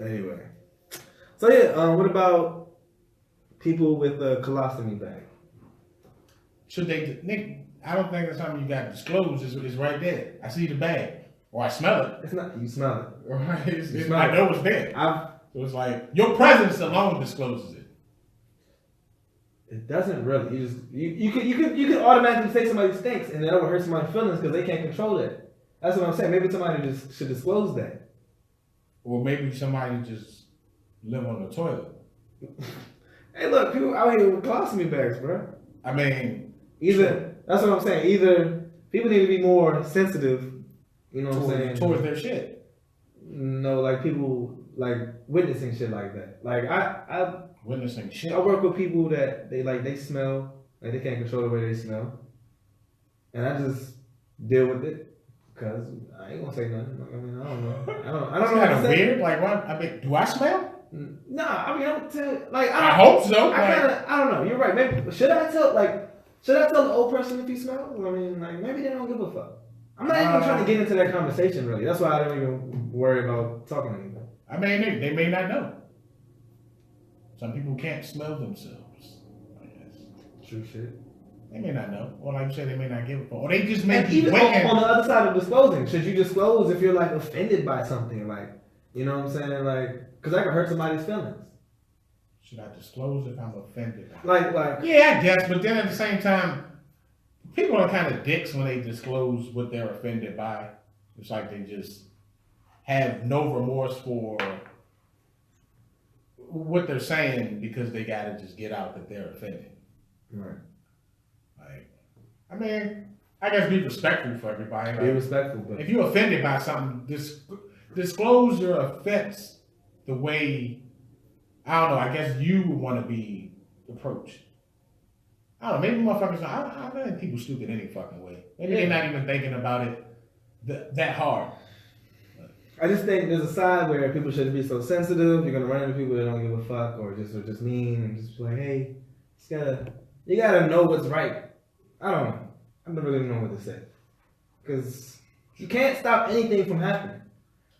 Anyway, so yeah, what about people with a colostomy bag? Should they, Nick? I don't think that's something you got to disclose. It's right there. I see the bag, or I smell it. It's not. You smell it. Right? You smell I it. know it's there. I've. So it's like your presence alone discloses it. It doesn't really. You could automatically say somebody stinks, and that would hurt somebody's feelings because they can't control that. That's what I'm saying. Maybe somebody just should disclose that. Or maybe somebody just live on the toilet. Hey, look, people out here with colostomy bags, bro. I mean, That's what I'm saying. Either people need to be more sensitive. You know what I'm saying? towards their shit. No, like people like witnessing shit like that. Like I Witnessing shit. I work with people that they smell, like they can't control the way they smell, and I just deal with it because I ain't gonna say nothing. I mean, I don't know. I don't know. Kind of weird. Like what? I mean, do I smell? Nah, I mean, I'm tell like I hope so. I don't know. You're right. Maybe should I tell the old person if he smells? I mean, like maybe they don't give a fuck. I'm not even trying to get into that conversation really. That's why I don't even worry about talking to anyone. I mean, they may not know. Some people can't smell themselves. I guess. True shit. They may not know, or like you said, they may not give a fuck, or they just may And be even waiting. on the other side of disclosing, should you disclose if you're like offended by something? Like, you know what I'm saying? Like, because that can hurt somebody's feelings. Should I disclose if I'm offended? Like. Yeah, I guess, but then at the same time, people are kind of dicks when they disclose what they're offended by. It's like they just have no remorse for what they're saying because they gotta just get out that they're offended. Right. Like, I mean, I guess be respectful for everybody. Be Like, respectful, but if you're offended by something, disclose your offense the way, I don't know, I guess you would want to be approached. I don't know, maybe motherfuckers, I think people stupid any fucking way. Maybe they're not even thinking about it that hard. I just think there's a side where people shouldn't be so sensitive. You're gonna run into people that don't give a fuck or just mean and just be like, hey, you gotta know what's right. I don't know. I don't really know what to say. Because you can't stop anything from happening.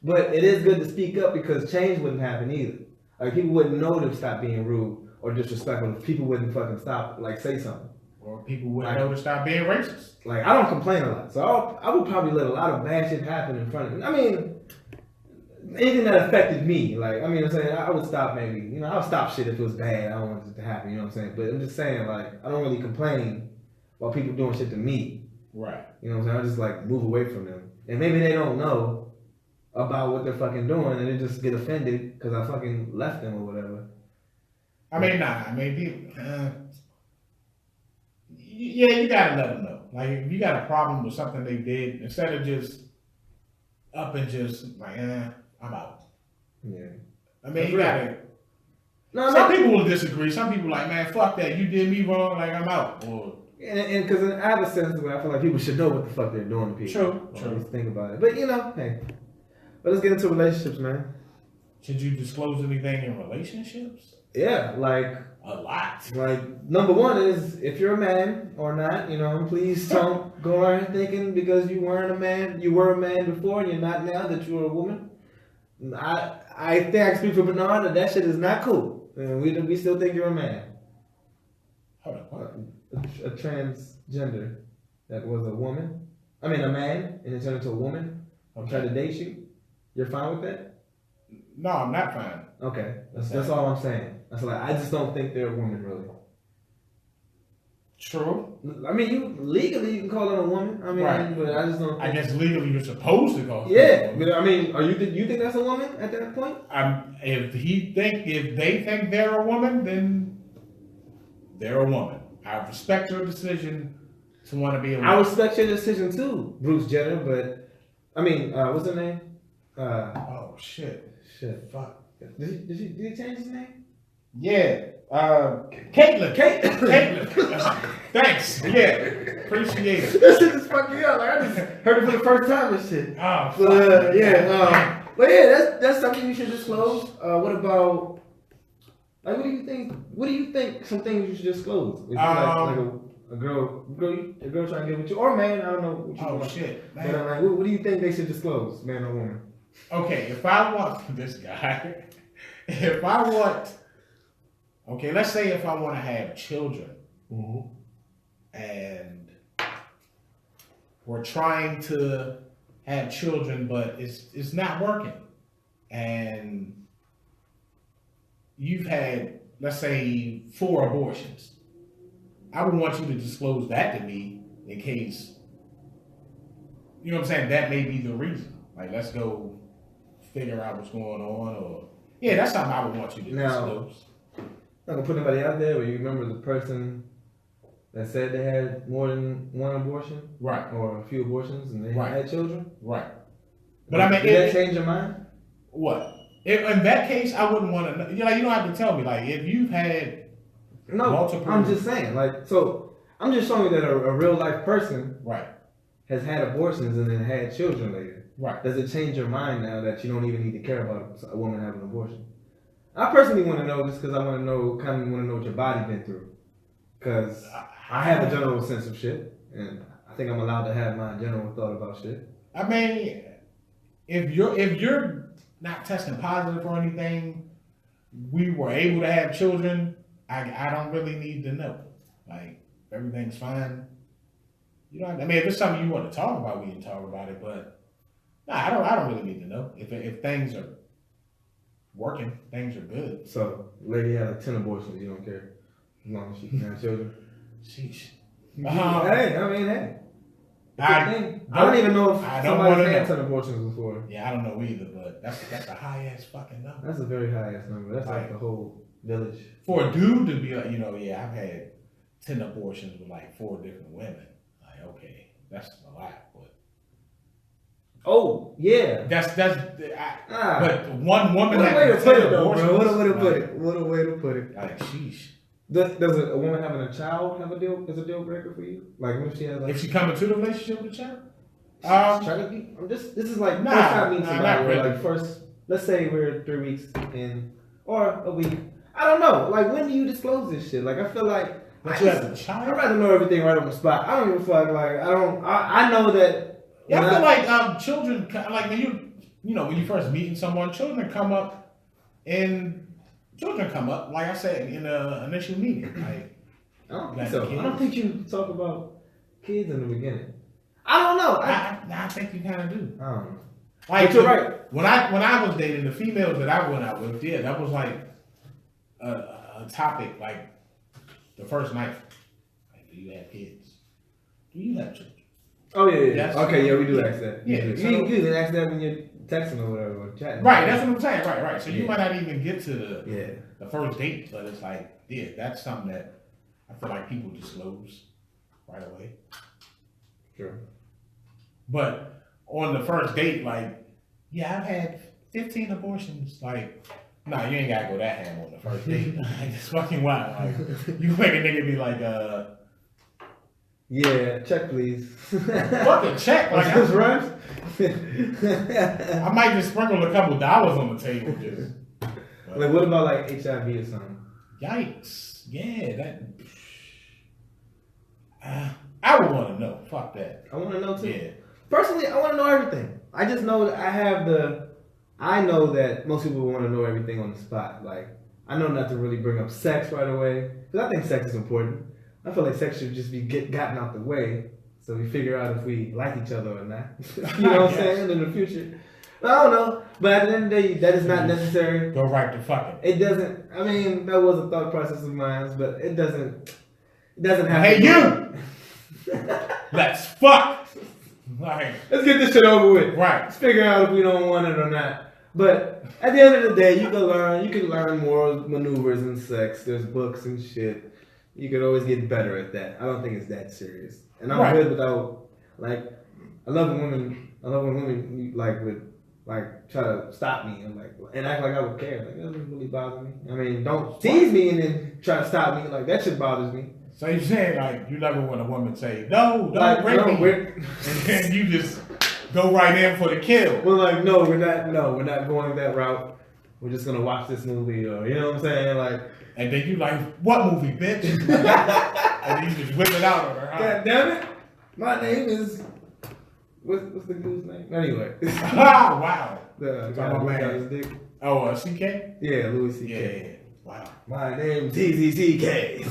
But it is good to speak up because change wouldn't happen either. Like people wouldn't know to stop being rude or disrespectful if people wouldn't fucking stop, like say something. Or people wouldn't know to stop being racist. Like I don't complain a lot. So I would probably let a lot of bad shit happen in front of me. I mean, anything that affected me, like, I mean, I'm saying I would stop maybe, you know, I'll stop shit if it was bad. I don't want it to happen, you know what I'm saying? But I'm just saying, like, I don't really complain about people doing shit to me. Right. You know what I'm saying? I just, like, move away from them. And maybe they don't know about what they're fucking doing and they just get offended because I fucking left them or whatever. I mean, people, yeah, you gotta let them know. Like, if you got a problem with something they did, instead of just up and just, like, I'm out. Yeah. I mean, you gotta. No, Some people will disagree. Some people like, man, fuck that. You did me wrong. Like, I'm out. Or and because I have a sense where I feel like people should know what the fuck they're doing to people. True. At least think about it. But you know, hey, let's get into relationships, man. should you disclose anything in relationships? Yeah, like a lot. Like, number one is if you're a man or not, please don't go around thinking because you weren't a man, you were a man before and you're not now that you are a woman. I think I can speak for Bernard that shit is not cool. And we still think you're a man. Hold on, what? A transgender that was a woman. I mean, a man and it turned into a woman. Okay. Tried to date you. You're fine with that? No, I'm not fine. Okay, that's all I'm saying. That's like I just don't think they're a woman, really. True. I mean, you can call her a woman. I mean, Right. but I just don't. I guess legally you're supposed to call. Yeah, but I mean, you think that's a woman at that point? If they think they're a woman, then they're a woman. I respect your decision to want to be a woman. I respect your decision too, Bruce Jenner. But I mean, what's her name? Oh shit. Fuck. Did he change his name? Yeah. Caitlyn. Thanks. Yeah. Appreciate it. That shit is fucking up. Like I just heard it for the first time and shit. Oh, fuck. But but yeah, that's something you should disclose. What about like what do you think some things you should disclose? If you like a girl trying to get with you or a man, I don't know what you want. Shit. But like what do you think they should disclose, man or woman? Okay, if I want this guy, let's say if I want to have children, and we're trying to have children, but it's not working, and you've had, let's say, 4 abortions, I would want you to disclose that to me in case, you know what I'm saying, that may be the reason. Like, let's go figure out what's going on, or that's something I would want you to disclose. I'm not gonna put anybody out there, but you remember the person that said they had more than one abortion, right, or a few abortions, and they had children, right? But I mean, did that change your mind? What? In that case, I wouldn't want to know. You don't have to tell me. Like, if you've had multiple, I'm just saying. Like, so I'm just showing you that a real life person, right, has had abortions and then had children later. Right. Does it change your mind now that you don't even need to care about a woman having an abortion? I personally want to know this because I want to know what your body been through. Because I have a general sense of shit, and I think I'm allowed to have my general thought about shit. I mean, if you're not testing positive or anything, we were able to have children. I don't really need to know. Like, everything's fine. I mean, if it's something you want to talk about, we can talk about it. But I don't really need to know if things are working, things are good. So, lady had like 10 abortions. You don't care as long as she can have children. Sheesh. Hey, I mean, hey. I don't even know if somebody's had 10 abortions before. Yeah, I don't know either, but that's a high ass fucking number. That's a very high ass number. That's like the whole village. For a dude to be like, I've had 10 abortions with like 4 different women. Like, okay, that's a lot, but. Oh, yeah. But one woman what a way to put it, though, bro. What a way to put it. What a way to put it. Like, sheesh. Does a woman having a child have a deal breaker for you? Like, what if she has like... If she come into the relationship with a child? This is like first time meeting somebody. Really. Like first, let's say we're 3 weeks in, or a week. I don't know. Like, when do you disclose this shit? Like, I feel like... But you have a child? I'd rather know everything right on the spot. I don't give a fuck. Like, I know that... Yeah, I feel like children, like when when you first meeting someone, children come up, like I said, in the initial meeting. Like, I don't think so. I don't think you talk about kids in the beginning. I don't know. I think you kind of do. I don't know. Like, but you're right. When I was dating, the females that I went out with, that was like a topic, like the first night. Like, do you have kids? Do you have children? Oh yeah. Okay, yeah, we do ask that. Yeah, you can ask that when you're texting or whatever, or chatting. Right, that's what I'm saying. Right. So you might not even get to the first date, but it's like, that's something that I feel like people disclose right away. Sure. But on the first date, like, I've had 15 abortions. Like, nah, you ain't gotta go that ham on the first date. Like, it's fucking wild. Like, you make a nigga be like, yeah, check please. Fucking check. Like, this rhymes? I might just sprinkle a couple dollars on the table. Just. Like, what about like HIV or something? Yikes. Yeah, that. I would want to know. Fuck that. I want to know too. Yeah. Personally, I want to know everything. I just know that I know that most people want to know everything on the spot. Like, I know not to really bring up sex right away. Because I think sex is important. I feel like sex should just be gotten out the way. So we figure out if we like each other or not. You know what I'm saying? In the future. I don't know. But at the end of the day, that is not necessary. Go right to fucking. It doesn't, I mean, that was a thought process of mine, but it doesn't have Hey, to you! Let's fuck! Like, let's get this shit over with. right. Let's figure out if we don't want it or not. But at the end of the day, you can learn more maneuvers in sex. There's books and shit. You could always get better at that. I don't think it's that serious. And I'm good without, like, I love when women would try to stop me and act like I would care. Like, that doesn't really bother me. I mean, don't tease me and then try to stop me. Like, that shit bothers me. So you're saying, like, you never want a woman say, no, don't rape me. And then you just go right in for the kill. We're like, no, we're not going that route. We're just gonna watch this movie, or you know what I'm saying, like. And then you like, what movie, bitch? And then you just whip it out on her. Huh? God damn it! My name is what's the dude's name? Anyway. Wow. The guy who got his dick. Oh, CK? Yeah, Louis CK. Yeah. Wow. My name's TZCK.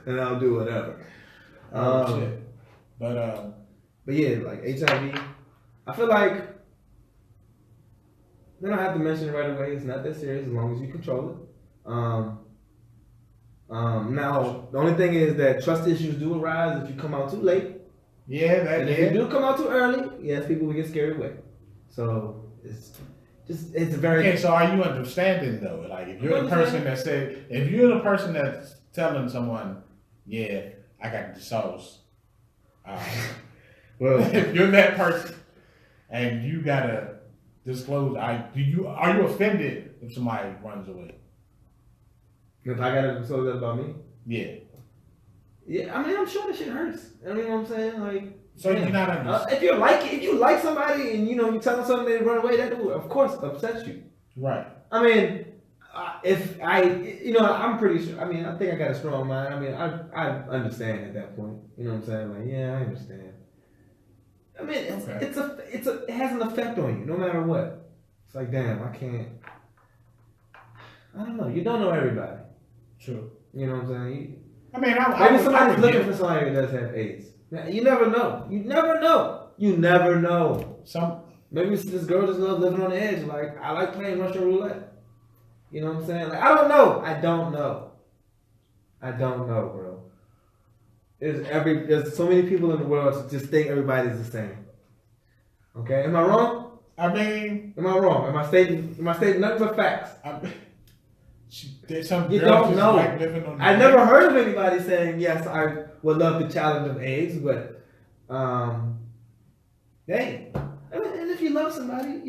And I'll do whatever. Shit. But yeah, like HIV, I feel like they don't have to mention it right away. It's not that serious as long as you control it. Now, the only thing is that trust issues do arise if you come out too late. Yeah, and if you do come out too early, yes, people will get scared away. So it's a very. Okay, so are you understanding though? Like, if you're the person that's telling someone, yeah, I got the sauce. Well, if you're that person and you gotta disclose, are you offended if somebody runs away? If I gotta disclose that about me? Yeah. Yeah, I mean, I'm sure that shit hurts. I mean, what I'm saying, like. So you're not understanding. If you like somebody and you tell them something they run away, that will of course upset you. Right. I mean, I'm pretty sure. I mean, I think I got a strong mind. I mean, I understand at that point. You know what I'm saying? Like, yeah, I understand. I mean, it has an effect on you no matter what. It's like, damn, I can't. I don't know. You don't know everybody. True. You know what I'm saying? Maybe somebody's looking for somebody that does have AIDS. You never know. You never know. Maybe this girl just loves living on the edge. Like, I like playing Russian roulette. You know what I'm saying? Like, I don't know, bro. There's so many people in the world that just think everybody's the same. Okay, am I wrong? I mean, am I wrong? Am I stating nothing but facts? There's some you girls don't know. like living on the I never heard of anybody saying yes. I would love the challenge of AIDS, but hey, and if you love somebody,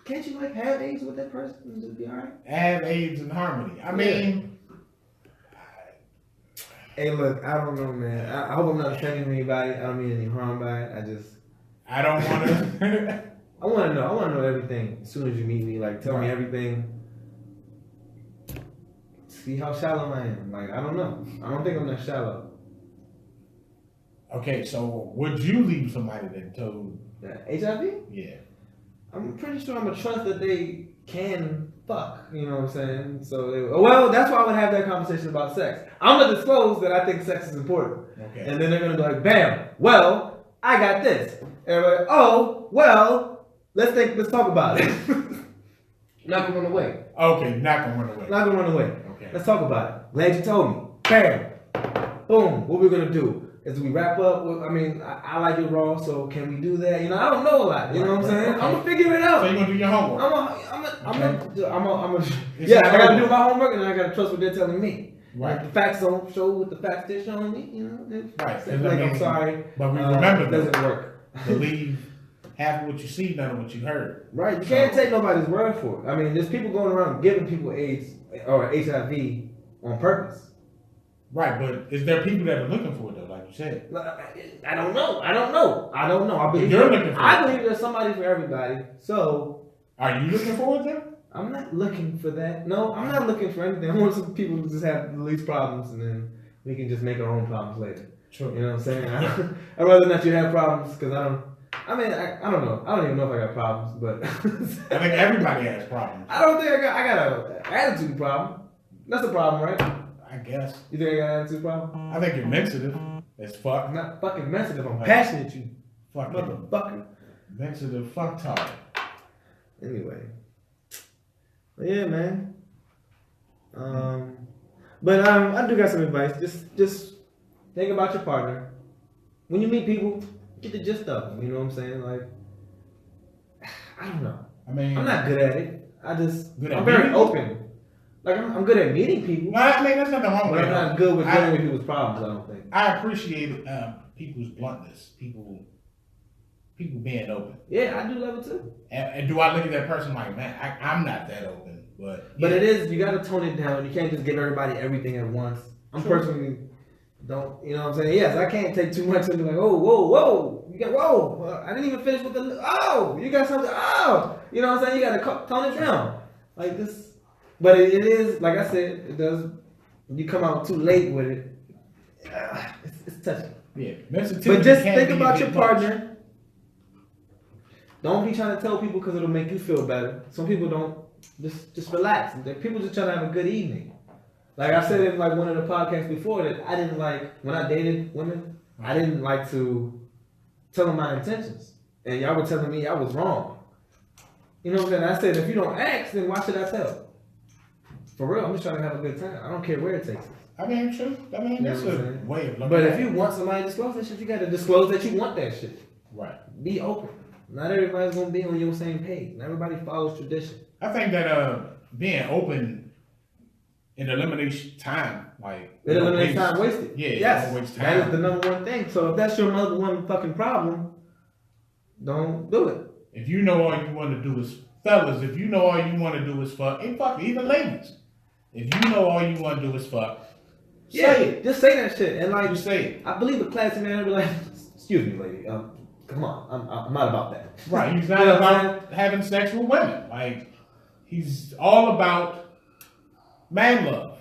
can't you like have AIDS with that person and just be alright? Have AIDS in harmony. I mean, hey, look, I don't know, man. I hope I'm not offending anybody. I don't mean any harm by it. I don't want to. I want to know everything as soon as you meet me. Like, tell me everything. See how shallow I am. Like, I don't know. I don't think I'm that shallow. Okay, so would you leave somebody that told HIV? Yeah. I'm pretty sure I'm gonna trust that they can fuck. You know what I'm saying? So, that's why I would have that conversation about sex. I'm gonna disclose that I think sex is important. Okay. And then they're gonna be like, bam, well, I got this. Everybody, oh, well, let's talk about it. Not gonna run away. Okay, not gonna run away. Not gonna run away. Okay. Let's talk about it. Glad you told me. Bam. Boom. What we're gonna do is we wrap up. I like it raw, so can we do that? I don't know a lot. You know what I'm saying? Okay. I'm gonna figure it out. So you're gonna do your homework. Yeah, I gotta do my homework, and I gotta trust what they're telling me. Right. If the facts don't show what the facts they're showing me, right. Like, I'm sorry, but we remember it doesn't work. Believe half of what you see, none of what you heard. Right. You can't take nobody's word for it. I mean, there's people going around giving people AIDS or HIV on purpose. Right, but is there people that are looking for it though, like you said? I don't know. I believe you're looking for I believe there's somebody for everybody. So, are you looking for it then? I'm not looking for that. No, I'm not looking for anything. I want some people to just have the least problems, and then we can just make our own problems later. True. You know what I'm saying? I'd rather not you have problems because I don't. I mean, I don't know. I don't even know if I got problems, but I think everybody has problems. I don't think I got an attitude problem. That's a problem, right? I guess. You think I got an attitude problem? I think you're sensitive as fuck. I'm not fucking sensitive. I'm passionate, you Fucking motherfucker. sensitive fucktard. Anyway. But yeah, man. But I do got some advice. Just think about your partner. When you meet people, get the gist of them. You know what I'm saying? Like, I don't know. I mean, I'm not good at it. Good at I'm very meeting? open. Like I'm good at meeting people. no, I mean, there's nothing wrong But with I'm that. not good with dealing with people's problems. I don't think. I appreciate people's bluntness, people being open. Yeah, I do love it too. And do I look at that person like, man, I'm not that open, but But it is, you gotta tone it down. You can't just give everybody everything at once. I'm True. personally don't, you know what I'm saying? Yes, I can't take too much and be like, oh, whoa, you got, whoa, I didn't even finish with the, oh, you got something, oh, you know what I'm saying? You gotta tone it down. Like this, but it is, like I said, it does, when you come out too late with it, it's touchy. yeah. But But just think about your partner. Don't be trying to tell people because it'll make you feel better. Some people don't. Just relax. People just trying to have a good evening. Like I said in like one of the podcasts before that I didn't like when I dated women. I didn't like to tell them my intentions, and y'all were telling me I was wrong. You know what I'm saying? I said if you don't ask, then why should I tell? For real, I'm just trying to have a good time. I don't care where it takes us. I mean, true. I mean, that's You know what a I'm saying? way of looking But at if it. you want somebody to disclose that shit, you got to disclose that you want that shit. Right. Be open. Not everybody's gonna be on your same page. Not everybody follows tradition. I think that being open, it eliminates time. Like It eliminates time wasted. Yeah, it yes, don't waste that is time. the number one thing. So if that's your number one fucking problem, don't do it. If you know all you want to do is fellas, if you know all you want to do is fuck, and fuck even ladies. If you know all you want to do is fuck, say it. Just say that shit. And like You say it. I believe a classy man would be like, excuse me, lady. Come on, I'm not about that. Right. He's not You know what I'm about having sex with women. Like he's all about man love.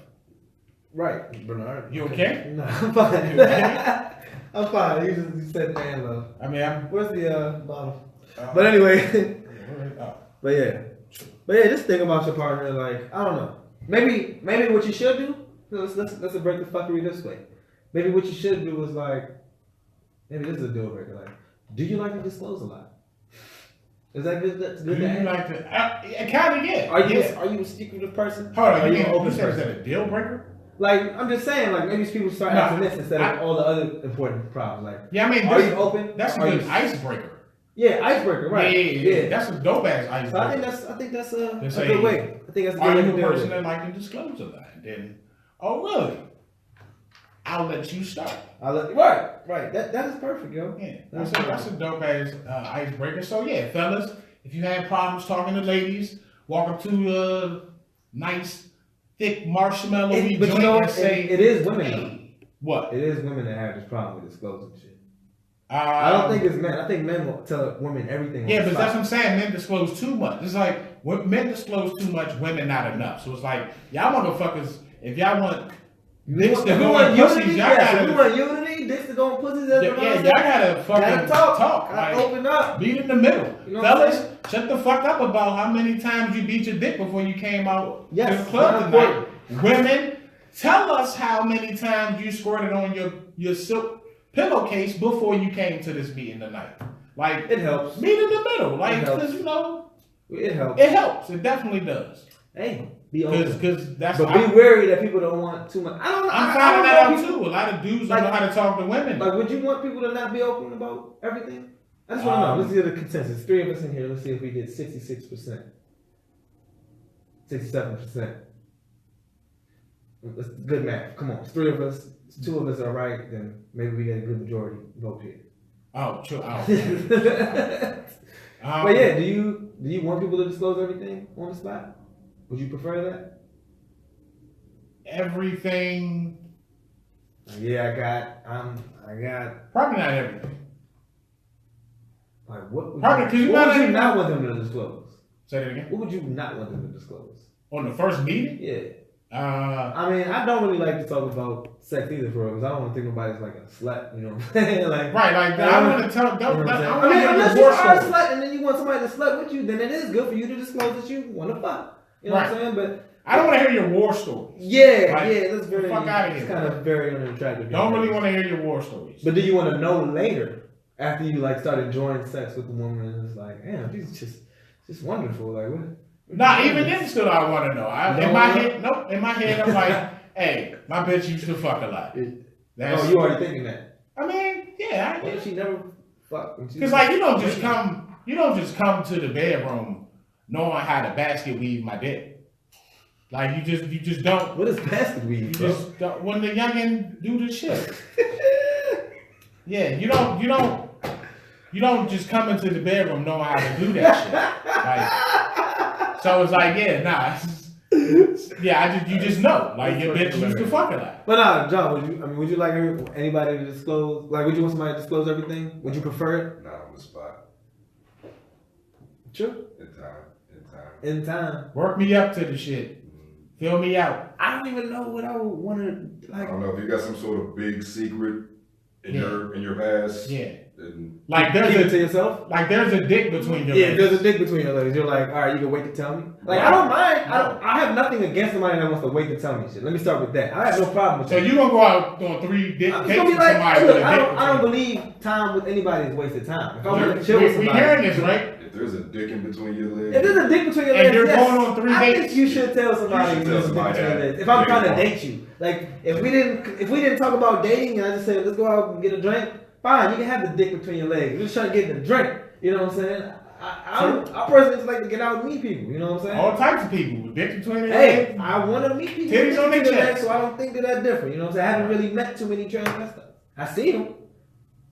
Right, Bernard. You okay? No, I'm fine. You okay? I'm fine. You said man love. I mean, Where's the bottle? But anyway. But yeah, just think about your partner. Like I don't know. Maybe what you should do. Let's break the fuckery this way. Maybe what you should do is like. Maybe this is a deal breaker. Like, do you like to disclose a lot? Is that good? That's good. Do you like to? Kind of, yeah. Are you Yeah. are you a secretive person? Hold on, Are you you an mean open you said is person? that a deal breaker? Like I'm just saying. Like maybe people start No, asking this instead of all the other important problems. Like Yeah, I mean, are you open? That's a Are good you- icebreaker. Yeah, icebreaker. Right. Yeah. That's a dope ass icebreaker. So I think that's a Just say, good way. I think that's a Are good way you to a deal person with it. that like to disclose a lot? Then, oh really? I'll let you start. Right. That is perfect, yo. Yeah, that's a dope ass icebreaker. So yeah, fellas, if you have problems talking to ladies, walk up to a nice thick marshmallow But joint you know and what? say, It is women. though. hey, what? It is women that have this problem with disclosing shit. I I don't think it's men. I think men will tell women everything. on Yeah, the but that's spot. what I'm saying. Men disclose too much. It's like when men disclose too much, women not enough. So it's like y'all motherfuckers. If y'all want dicks to If we go want in pussies, unity, y'all yes. If we gotta. want unity, dicks to go in pussies. Yeah, y'all gotta fucking talk. Gotta Like, open up. be in the middle. You know what I'm Fellas, shut the fuck up about how many times you beat your dick before you came out Yes, to the club very tonight. Women, tell us how many times you squirted on your silk pillowcase before you came to this meeting tonight. Like, It helps. meet in the middle. Like, It helps. because, you know, It helps. it helps. It definitely does. Hey, be open. Because that's But be wary that people don't want too much. I don't know. I'm I finding don't that know out people- too. A lot of dudes Like- don't know how to talk to women. Like, would you want people to not be open about everything? I just want to know. Let's get a consensus. 3 of us in here. Let's see if we get 66%. 67%. That's good math. Come on. It's 3 of us. 2 of us are right. Then maybe we get a good majority vote here. Oh, true. Oh, But yeah, do you want people to disclose everything on the spot? Would you prefer that? everything. Yeah, I got. Probably not everything. Like what? Would Probably you, 'cause you what not would you even- not want them to disclose? Say that again. What would you not want them to disclose? On the first meeting? Yeah. I mean, I don't really like to talk about sex either for because I don't want to think nobody's like a slut, you know what I'm saying? Like, right, like I want to tell. I mean, I unless you are a slut and then you want somebody to slut with you, then it is good for you to disclose that you want to fuck. You know what I'm saying? But I don't want to hear your war stories. Yeah, like, yeah, that's very. Fuck out of here. It's kind of very unattractive. Don't really want to hear your war stories. But do you want to know later after you like start enjoying sex with the woman and it's like, damn, she's just wonderful. Like what? Nah, even then still I want to know. In my head, I'm like, hey, my bitch used to fuck a lot. Oh, you already thinking that? I mean, yeah. What if she never fucked? Because like you don't just come to the bedroom knowing how to basket weave my dick. Like you just don't. What is basket weave? You just don't, when the youngin do the shit. Yeah, you don't just come into the bedroom knowing how to do that shit. Like, so it's like, yeah, nah. You just know. Like your bitch used to fuck a lot. But nah, John, would you like anybody to disclose? Like, would you want somebody to disclose everything? Would you prefer it? Nah, on the spot. Sure. In time. Work me up to the shit. Fill me out. I don't even know what I would want to like. I don't know if you got some sort of big secret in your past. Yeah. Then like there's keep it to yourself. Like there's a dick between your legs. Yeah, there's a dick between your legs. You're like, all right, you can wait to tell me. Like I don't mind. I have nothing against somebody that wants to wait to tell me shit. Let me start with that. I have no problem with that. So you gonna go out on 3 dick dates with like, somebody look, with a dick? I don't believe time with anybody is wasted time. If I want to chill with somebody, we hearing this, right? if there's a dick in between your legs. If there's a dick between your legs, and you're going on 3 dates, I think you should tell somebody there's a dick between your legs. If I'm trying to date you, like if we didn't talk about dating and I just said let's go out and get a drink, fine, you can have the dick between your legs. We're just trying to get the drink. You know what I'm saying? I personally just like to get out and meet people. You know what I'm saying? All types of people with dicks between their legs. Hey, I want to meet people Titties on their chest. so I don't think they're that different. You know what I'm saying? I haven't really met too many transvestites. I see them,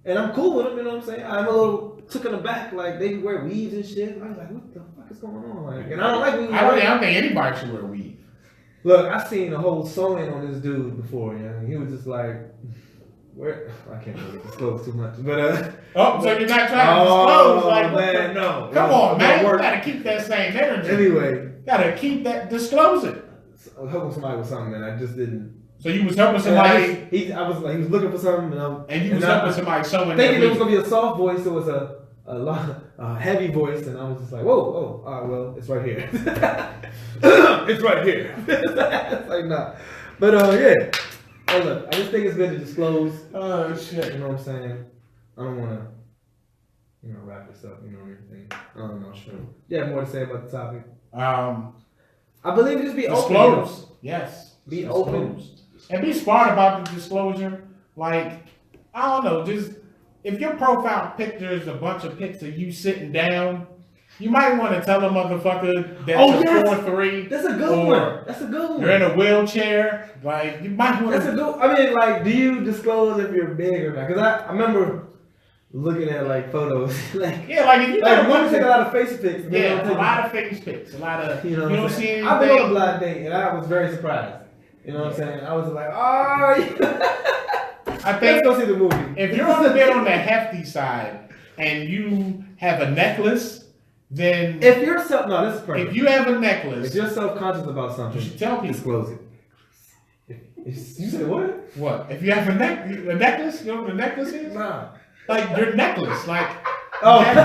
and I'm cool with them. You know what I'm saying? I'm a little taken aback. Like they wear weaves and shit. I was like, what the fuck is going on? Like, and I don't like weaves. I don't think anybody should wear weave. Look, I seen a whole sewing on this dude before. You know, he was just like. Where I can't really disclose too much, but oh, so you're not trying to disclose? Like, man, no. Come on, man. You gotta keep that same energy. Anyway, gotta keep that. Disclose it. I was helping somebody with something, and I just didn't. So you was helping somebody. He was looking for something, and you was helping somebody sewing. Thinking it was gonna be a soft voice, so it was a heavy voice, and I was just like, whoa, all right, well, it's right here. It's right here. It's like nah, but yeah. Hey, look, I just think it's good to disclose. Oh shit! You know what I'm saying? I don't want to, wrap this up. You know anything? I don't know. Sure. You have more to say about the topic? I believe just be disclose. Open. Yes. Be disclose. open and be smart about the disclosure. Like I don't know, just if your profile picture is a bunch of pics of you sitting down. You might want to tell a motherfucker that's a 4'3". That's a good one. That's a good one. You're in a wheelchair. Like, you might want That's a good I mean, like, do you disclose if you're big or not? Because I remember looking at, like, photos. Like, yeah, like, if you women take a lot of face pics. Yeah, a lot of face pics. A lot of, you don't see anything. I've been on a blind date, and I was very surprised. You know what I'm saying? I was like, oh, I think, let's go see the movie. If you're on a bit on the hefty side, and you have a necklace, then if you're this is perfect. If you have a necklace, if you're self-conscious about something, you should tell people. Disclose it. You said what? What? If you have a necklace, you know what a necklace is? Nah. Like your necklace, like oh. If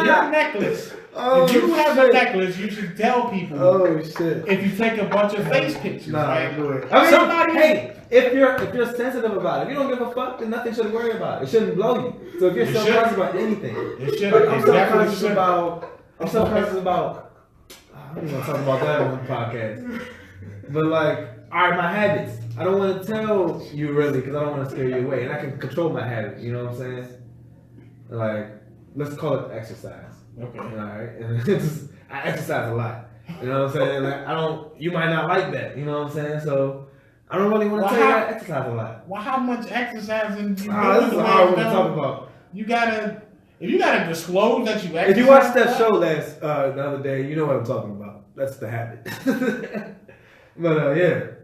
your necklace, if you have a necklace, you should tell people. Oh shit! If you take a bunch of face pictures, nah, right? do it. I mean, hey. If you're sensitive about it, if you don't give a fuck, then nothing should worry about. It shouldn't blow you. So if you're self-conscious about anything, it should. Like, I'm self-conscious about. I don't even want to talk about that on the podcast. But like, all right, my habits. I don't want to tell you really because I don't want to scare you away, and I can control my habits. You know what I'm saying? Like, let's call it exercise. Okay. All right, and I exercise a lot. You know what I'm saying? Like, you might not like that. You know what I'm saying? So. I don't really want to tell you I exercise a lot. Well, how much exercising do you do? This is hard to talk about. If you gotta disclose that you exercise. If you watched that show the other day, you know what I'm talking about. That's the habit. But yeah,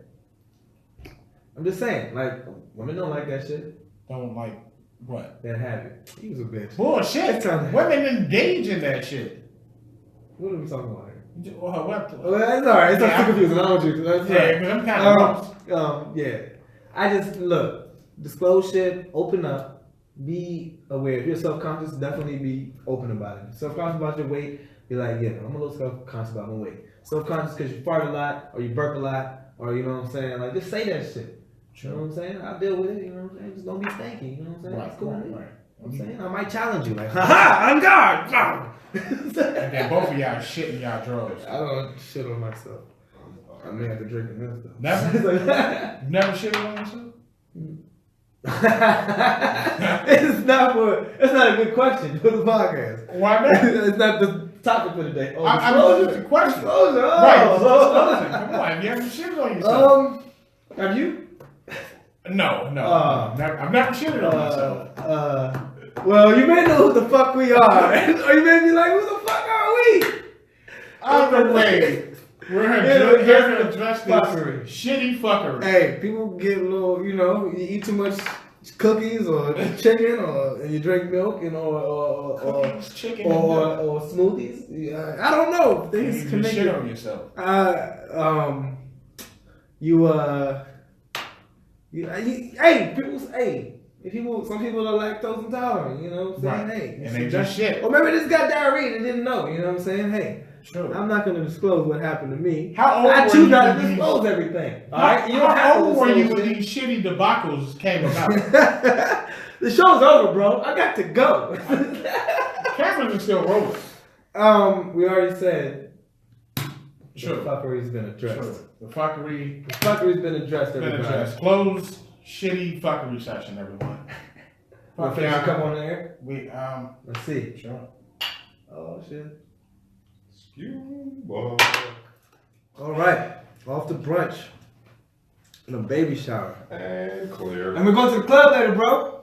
I'm just saying, like, women don't like that shit. Don't like what? That habit. He was a bitch. Bullshit. Women engage in that shit. What are we talking about here? Well, what? Well, it's alright. It's not too confusing. I don't want you to. That's Yeah, right. because I'm kind of lost. Yeah. I just look, disclose shit, open up, be aware. If you're self-conscious, definitely be open about it. Self-conscious about your weight, be like, yeah, I'm a little self-conscious about my weight. Self-conscious because you fart a lot, or you burp a lot, or you know what I'm saying? Like, just say that shit. You know what I'm saying? I'll deal with it. You know what I'm saying? Just don't be stanky. You know what I'm saying? Right, It's cool. right. You know what I'm saying? I might challenge you, like, haha, I'm God. And then both of y'all shitting y'all drawers. I don't shit on myself. I may have to drink in this though. Never? You never shitted on yourself? It's not a good question for the podcast. Why not? It's not the topic for the day. Oh, I disclosure. just a question. Disclosure. Right, Oh. disclosure. Come on, you haven't shitted on yourself. Have you? No. I've never shitted on myself. Well, you may know who the fuck we are, or you may be like, who the fuck are we? Either way, we're here to address this Phuckery. shitty fuckery. Hey, people get a little, you eat too much cookies or chicken, and you drink milk, or Cookies, chicken, and or smoothies. Yeah, I don't know. Things you can make shit it. on yourself. Hey, some people are lactose intolerant, you know what I'm saying? Right. Hey, And they just shit. Or maybe they just got diarrhea and didn't know, you know what I'm saying? Hey, True. I'm not going to disclose what happened to me. How old I were choose you not when to these- disclose everything. All right? You don't have How to old were you disclose when shit. these shitty debacles came about? The show's over, bro. I got to go. Cameras are still rolling. We already said True. the fuckery's been addressed. True. The fuckery The fuckery's been addressed, been everybody. addressed. Closed, shitty fuckery session, everyone. We're Fuck finna yeah. come on air. Let's Let's see. Sure. Oh shit. Scuba. All right, off to brunch and a baby shower, And clear. and we're going to the club later, bro.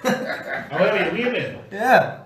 Oh, wait, we in there. Yeah.